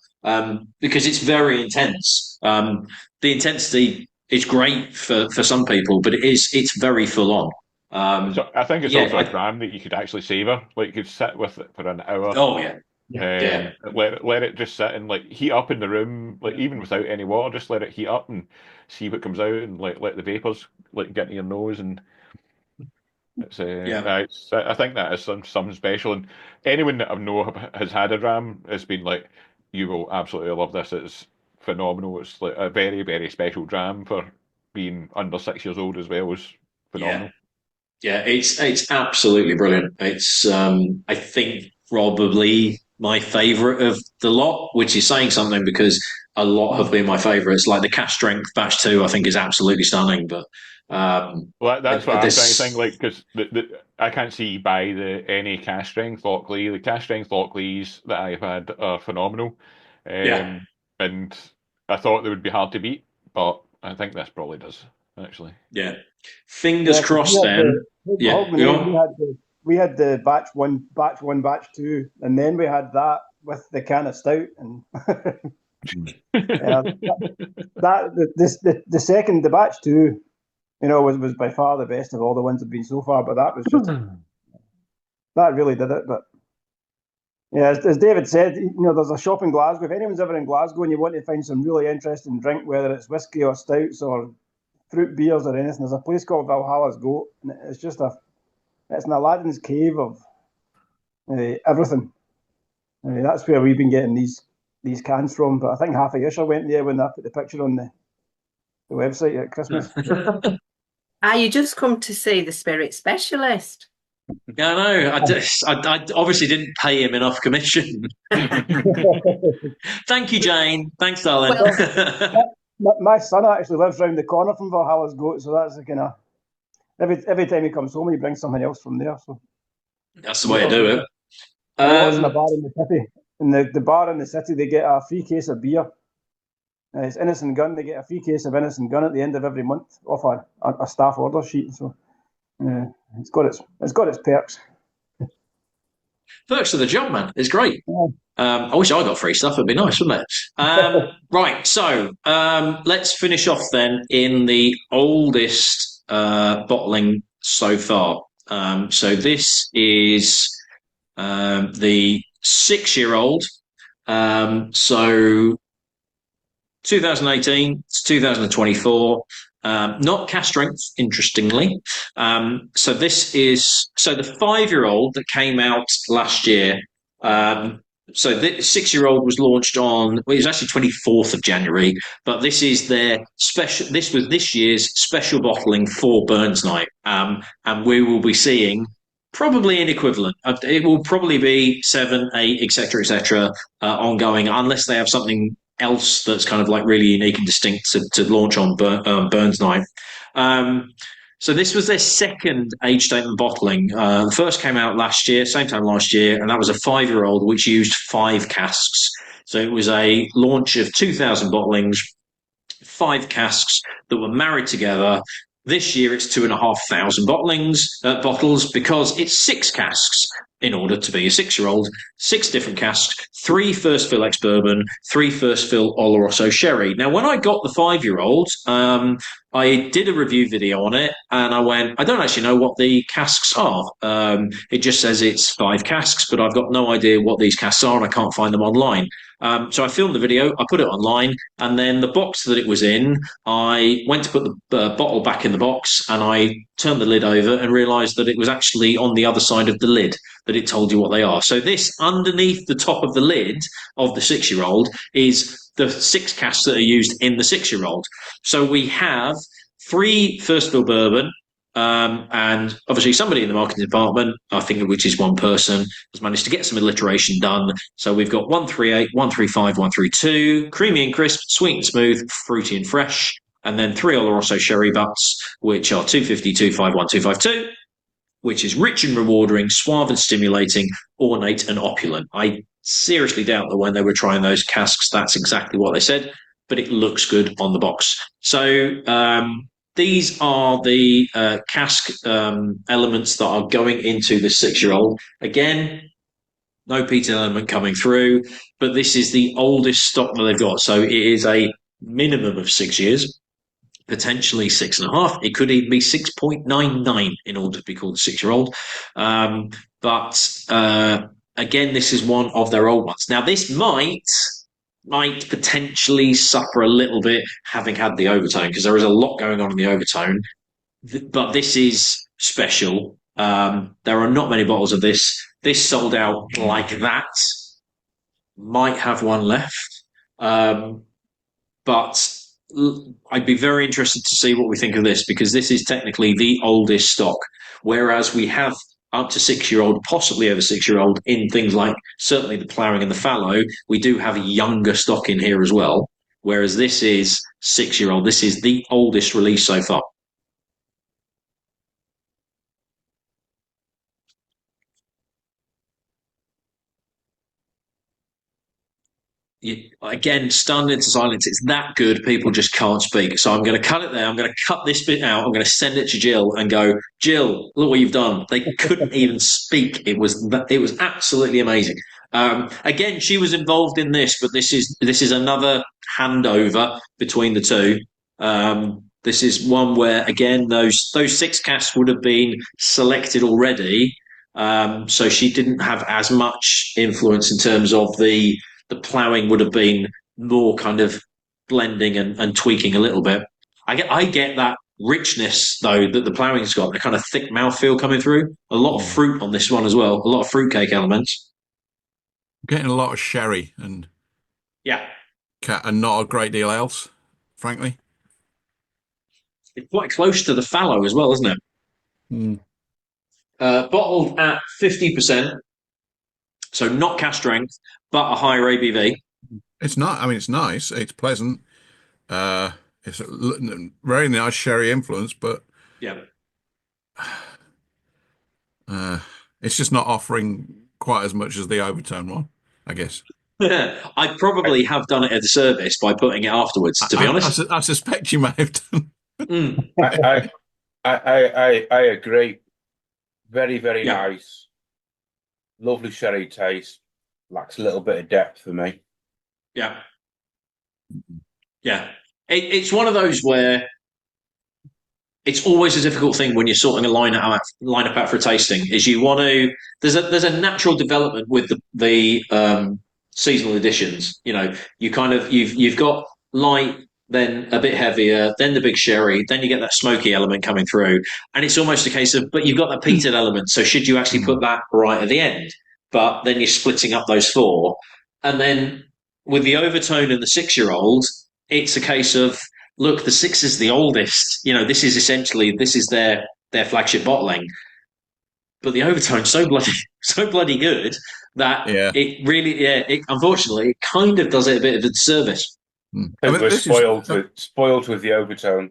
because it's very intense. The intensity is great for some people, but it's very full on. So I think it's also a dram that you could actually savor. You could sit with it for an hour. Oh yeah. Let it just sit and heat up in the room, even without any water. Just let it heat up and see what comes out, and let the vapors get into your nose and. I think that is something special, and anyone that I know has had a dram has been like, you will absolutely love this. It's phenomenal. It's a very, very special dram for being under 6 years old as well. Is phenomenal. Yeah, it's absolutely brilliant. It's I think probably my favourite of the lot, which is saying something because a lot have been my favourites. Like the cask strength batch 2, I think is absolutely stunning, but. Well, that's what I'm trying to think. Because I can't see by any cask strength Lochlea. The cask strength Lochleas that I've had are phenomenal, and I thought they would be hard to beat, but I think this probably does actually. Yeah, fingers crossed. Then, we had the batch 1, batch 2, and then we had that with the can of stout, and the batch 2. Was by far the best of all the ones that have been so far, but that was just that really did it. But yeah, as David said, there's a shop in Glasgow. If anyone's ever in Glasgow and you want to find some really interesting drink, whether it's whiskey or stouts or fruit beers or anything, there's a place called Valhalla's Goat, and it's just it's an Aladdin's cave of everything. That's where we've been getting these cans from. But I think half a year went there when I put the picture on the website at Christmas. You just come to see the spirit specialist. Yeah, I know. I obviously didn't pay him enough commission. Thank you, Jane. Thanks, darling. My son actually lives round the corner from Valhalla's Goat, so that's kind of every time he comes home, he brings something else from there. So that's the way to do it. Watching a bar in the city. In the bar in the city, they get a free case of beer. It's Innocent Gun. They get a free case of Innocent Gun at the end of every month off a staff order sheet. So it's got its perks. Perks of the job, man. It's great. Yeah. I wish I got free stuff. It'd be nice, wouldn't it? Right. So let's finish off then in the oldest bottling so far. So this is the 6-year-old. So 2018 to 2024. Not cast strength, interestingly. So the 5-year-old that came out last year. So the 6-year-old was launched on, well, it was actually 24th of January, but this is their special. This was this year's special bottling for Burns Night, and we will be seeing probably an equivalent. It will probably be 7, 8, etc., ongoing, unless they have something else that's kind of like really unique and distinct to launch on Burns Night. So this was their second age statement bottling. The first came out last year, same time last year, and that was a 5-year-old which used 5 casks. So it was a launch of 2,000 bottlings, 5 casks that were married together. This year it's 2,500 bottles because it's 6 casks. In order to be a 6-year-old, 6 different casks, 3 first fill ex-bourbon, 3 first fill Oloroso sherry. Now, when I got the 5-year-old, I did a review video on it, and I went, I don't actually know what the casks are. It just says it's 5 casks, but I've got no idea what these casks are, and I can't find them online. So I filmed the video, I put it online, and then the box that it was in, I went to put the bottle back in the box, and I turned the lid over and realised that it was actually on the other side of the lid, that it told you what they are. So this, underneath the top of the lid of the 6-year-old, is the 6 casks that are used in the 6-year-old. So we have 3 first fill bourbon, and obviously somebody in the marketing department, I think which is one person, has managed to get some alliteration done. So we've got 138, 135, 132, creamy and crisp, sweet and smooth, fruity and fresh, and then 3 Oloroso sherry butts, which are 250, 251, 252, which is rich and rewarding, suave and stimulating, ornate and opulent. I seriously doubt that when they were trying those casks, that's exactly what they said, but it looks good on the box. So these are the cask elements that are going into the 6-year-old. Again, no peat element coming through, but this is the oldest stock that they've got. So it is a minimum of 6 years, potentially 6.5. It could even be 6.99 in order to be called a 6-year-old. But again, this is one of their old ones. Now, this might potentially suffer a little bit having had the overtone, because there is a lot going on in the overtone. But this is special. There are not many bottles of this. This sold out like that. Might have one left. But I'd be very interested to see what we think of this, because this is technically the oldest stock, whereas we have up to 6-year-old, possibly over 6-year-old, in things like certainly the ploughing and the fallow. We do have a younger stock in here as well, whereas this is 6-year-old. This is the oldest release so far. Again, stunned into silence. It's that good, people just can't speak. So I'm going to cut it there. I'm going to cut this bit out. I'm going to send it to Jill and go, Jill, look what you've done. They couldn't even speak. It was absolutely amazing. Again, she was involved in this, but this is another handover between the two. This is one where, again, those 6 casks would have been selected already. So she didn't have as much influence in terms of the ploughing. Would have been more kind of blending and tweaking a little bit. I get that richness, though, that the ploughing's got, the kind of thick mouthfeel coming through. A lot of fruit on this one as well, a lot of fruitcake elements. Getting a lot of sherry and not a great deal else, frankly. It's quite close to the fallow as well, isn't it? Bottled at 50%, so not cast strength, but a higher ABV. It's not. I mean, it's nice. It's pleasant. It's a very nice sherry influence, but yeah, it's just not offering quite as much as the overtone one, I guess. I probably have done it at the service by putting it afterwards, to be honest. I suspect you may have done. I agree. Very, very nice. Lovely sherry taste. Lacks a little bit of depth for me. Yeah. Yeah. It's one of those where it's always a difficult thing when you're sorting a lineup out for a tasting. Is you want to there's a natural development with the seasonal editions. You know, you've got light, then a bit heavier, then the big sherry, then you get that smoky element coming through, and it's almost a case of, but you've got that peated element. So should you actually put that right at the end? But then you're splitting up those four, and then with the overtone and the 6-year-old, it's a case of, look, the 6 is the oldest. You know, this is their flagship bottling. But the overtone's so bloody good that it really, it unfortunately, it kind of does it a bit of a disservice. I think we're spoiled with the overtone.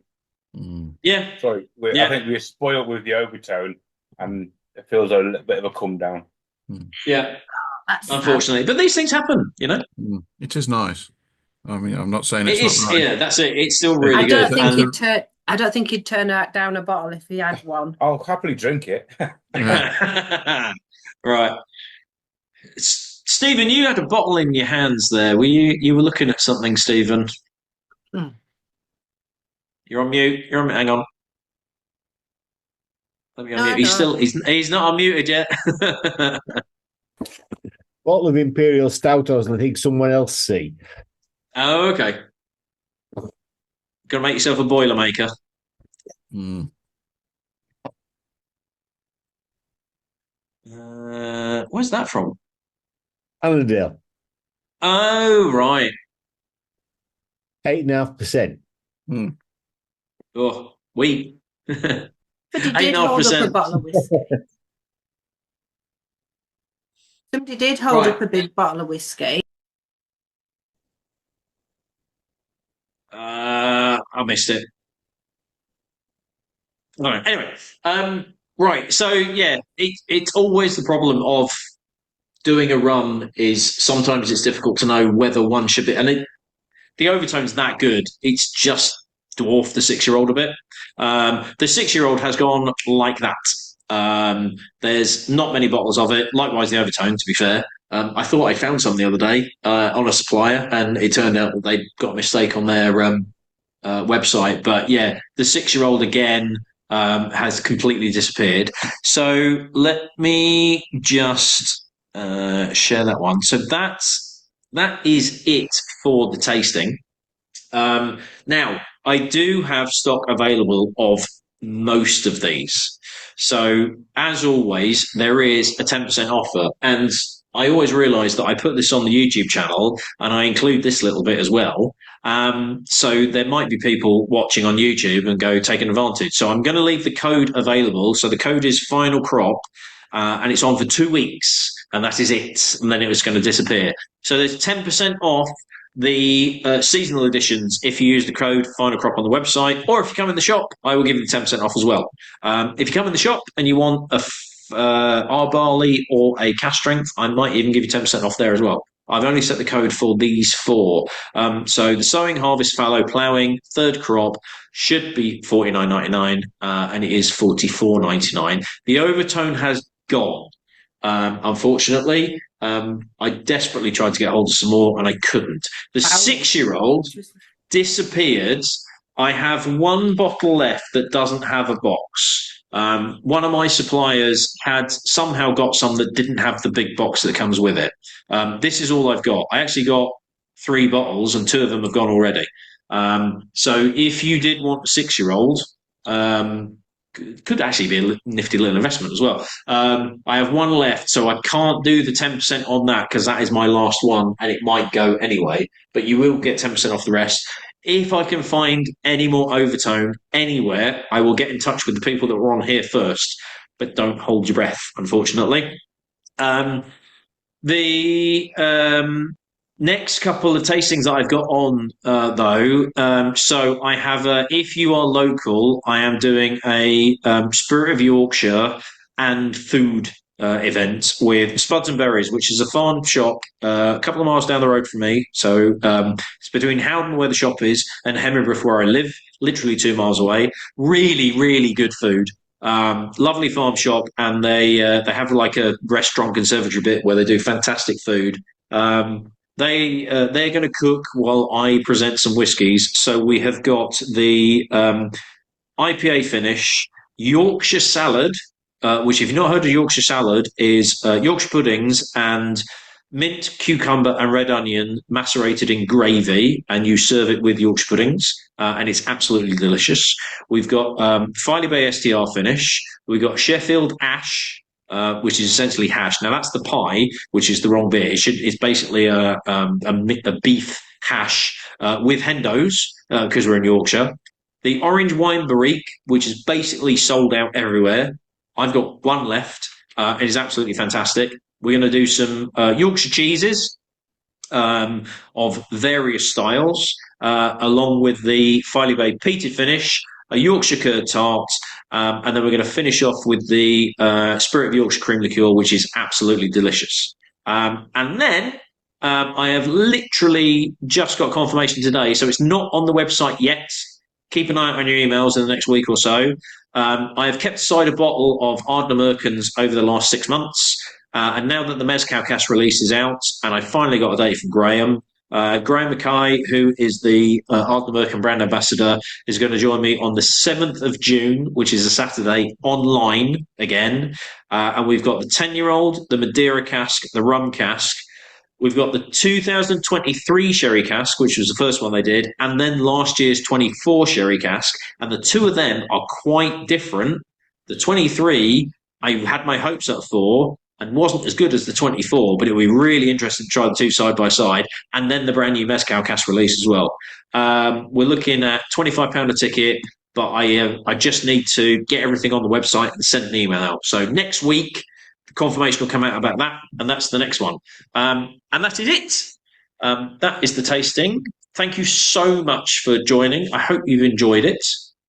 Yeah. Sorry. I think we're spoiled with the overtone, and it feels a little bit of a come down. Yeah. Unfortunately. But these things happen, you know? It is nice. I mean, I'm not saying it's not right. Yeah, that's it. It's still really good. I don't think he'd turn down a bottle if he had one. I'll happily drink it. Right. Stephen, you had a bottle in your hands there. You were looking at something, Stephen? You're on mute. Hang on. Let me unmute. He's not unmuted yet. Bottle of Imperial Stout, I think someone else see. Oh, okay. Got to make yourself a Boilermaker. Where's that from? Annandale. Oh, right. 8.5%. Oh, we. But he did hold up a bottle of whiskey. Somebody did hold up a big bottle of whiskey. I missed it. All right. Anyway, right. So yeah, it's always the problem of doing a run. Is sometimes it's difficult to know whether one should be, and the overtone's that good. It's just dwarfed the 6-year-old a bit. The 6-year-old has gone like that. There's not many bottles of it. Likewise, the overtone. To be fair, I thought I found some the other day on a supplier, and it turned out that they got a mistake on their website. But yeah, the 6-year-old again has completely disappeared. So let me just share that one. So that is it for the tasting. Now, I do have stock available of most of these. So as always, there is a 10% offer. And I always realise that I put this on the YouTube channel and I include this little bit as well. So there might be people watching on YouTube and go taking advantage. So I'm going to leave the code available. So the code is Final Crop, and it's on for 2 weeks, and that is it. And then it was going to disappear. So there's 10% off the seasonal editions if you use the code Final Crop on the website, or if you come in the shop, I will give you the 10% off as well. If you come in the shop and you want our barley or a cask strength, I might even give you 10% off there as well. I've only set the code for these 4. So the sowing, harvest, fallow, ploughing, third crop should be $49.99, and it is $44.99. The overtone has gone. Unfortunately, I desperately tried to get hold of some more and I couldn't. The 6-year-old disappeared. I have 1 bottle left that doesn't have a box. One of my suppliers had somehow got some that didn't have the big box that comes with it. This is all I've got. I actually got 3 bottles and 2 of them have gone already. So if you did want a 6-year-old, could actually be a nifty little investment as well. I have 1 left, so I can't do the 10% on that because that is my last one and it might go anyway, but you will get 10% off the rest. If I can find any more overtone anywhere, I will get in touch with the people that were on here first, but don't hold your breath, unfortunately. The next couple of tastings that I've got on, though, so I have if you are local, I am doing a Spirit of Yorkshire and food event with Spuds and Berries, which is a farm shop a couple of miles down the road from me. So it's between Howden, where the shop is, and Hemingway, where I live, literally 2 miles away. Really, really good food. Lovely farm shop, and they have like a restaurant conservatory bit where they do fantastic food. They're going to cook while I present some whiskies. So we have got the IPA finish, Yorkshire salad, which, if you've not heard of Yorkshire salad, is Yorkshire puddings and mint, cucumber, and red onion macerated in gravy, and you serve it with Yorkshire puddings, and it's absolutely delicious. We've got Filey Bay STR finish. We've got Sheffield Ash, which is essentially hash. Now that's the pie, which is the wrong bit. It's basically a beef hash with hendos, because we're in Yorkshire. The orange wine barrique, which is basically sold out everywhere. I've got one left. It is absolutely fantastic. We're going to do some Yorkshire cheeses of various styles, along with the Filey Bay peated finish, a Yorkshire curd tart, and then we're going to finish off with the Spirit of Yorkshire cream liqueur, which is absolutely delicious. And then I have literally just got confirmation today, so it's not on the website yet. Keep an eye out on your emails in the next week or so. I have kept aside a bottle of Ardner Merkins over the last 6 months. And now that the Mezcal cast release is out, and I finally got a date from Graham, Graham Mackay, who is the Ardner Merkin brand ambassador, is going to join me on the 7th of June, which is a Saturday, online again. And we've got the 10-year-old, the Madeira cask, the rum cask. We've got the 2023 sherry cask, which was the first one they did, and then last year's 24 sherry cask. And the two of them are quite different. The 23, I had my hopes up for, and wasn't as good as the 24, but it would be really interesting to try the two side by side. And then the brand new Mezcal cast release as well. We're looking at £25 a ticket, but I just need to get everything on the website and send an email out. So next week, confirmation will come out about that, and that's the next one. And that is it. That is the tasting. Thank you so much for joining. I hope you've enjoyed it.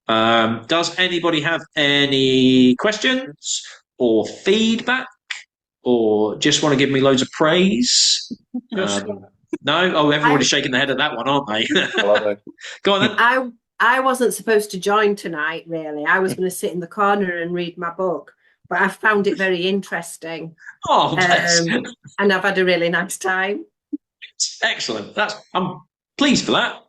Does anybody have any questions or feedback, or just want to give me loads of praise? No? Oh, everybody's shaking their head at that one, aren't they? Go on then. I wasn't supposed to join tonight, really. I was going to sit in the corner and read my book, but I found it very interesting. Oh, and I've had a really nice time. Excellent. I'm pleased for that.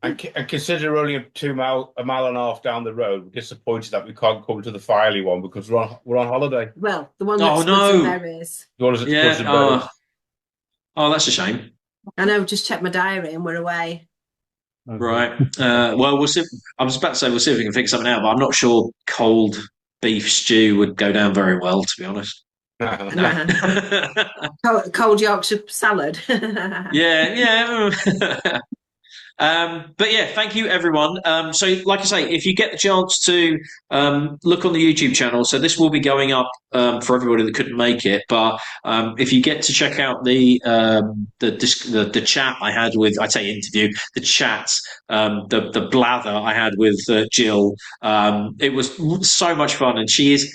And consider only a mile and a half down the road. We're disappointed that we can't come to the Filey one because we're on holiday. Well, the one that's Spuds and Berries. The one that's Spuds and Berries. Oh, that's a shame. I know. Just check my diary and we're away. Right. Well, we'll see. I was about to say we'll see if we can figure something out, but I'm not sure cold beef stew would go down very well, to be honest. Cold Yorkshire salad. Yeah. But yeah, thank you everyone. So like I say, if you get the chance to look on the YouTube channel, so this will be going up for everybody that couldn't make it, but if you get to check out the chat I had with, I'd say interview, the chat, the blather I had with Jill, it was so much fun, and she's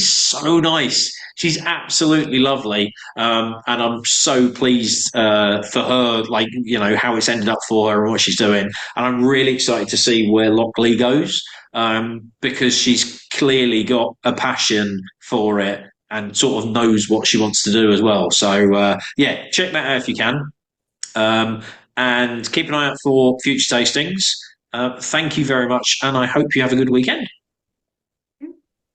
so nice. She's absolutely lovely, and I'm so pleased for her, like, you know, how it's ended up for her and what she's doing. And I'm really excited to see where Lochlea goes, because she's clearly got a passion for it and sort of knows what she wants to do as well. So, yeah, check that out if you can. And keep an eye out for future tastings. Thank you very much, and I hope you have a good weekend.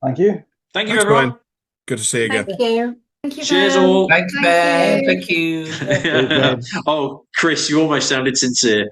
Thank you. Thank you, everyone. Brian. Good to see you again. Thank you. Thank you, Cheers, Ben. all. Thanks, Ben. Thank you. Oh, Chris, you almost sounded sincere.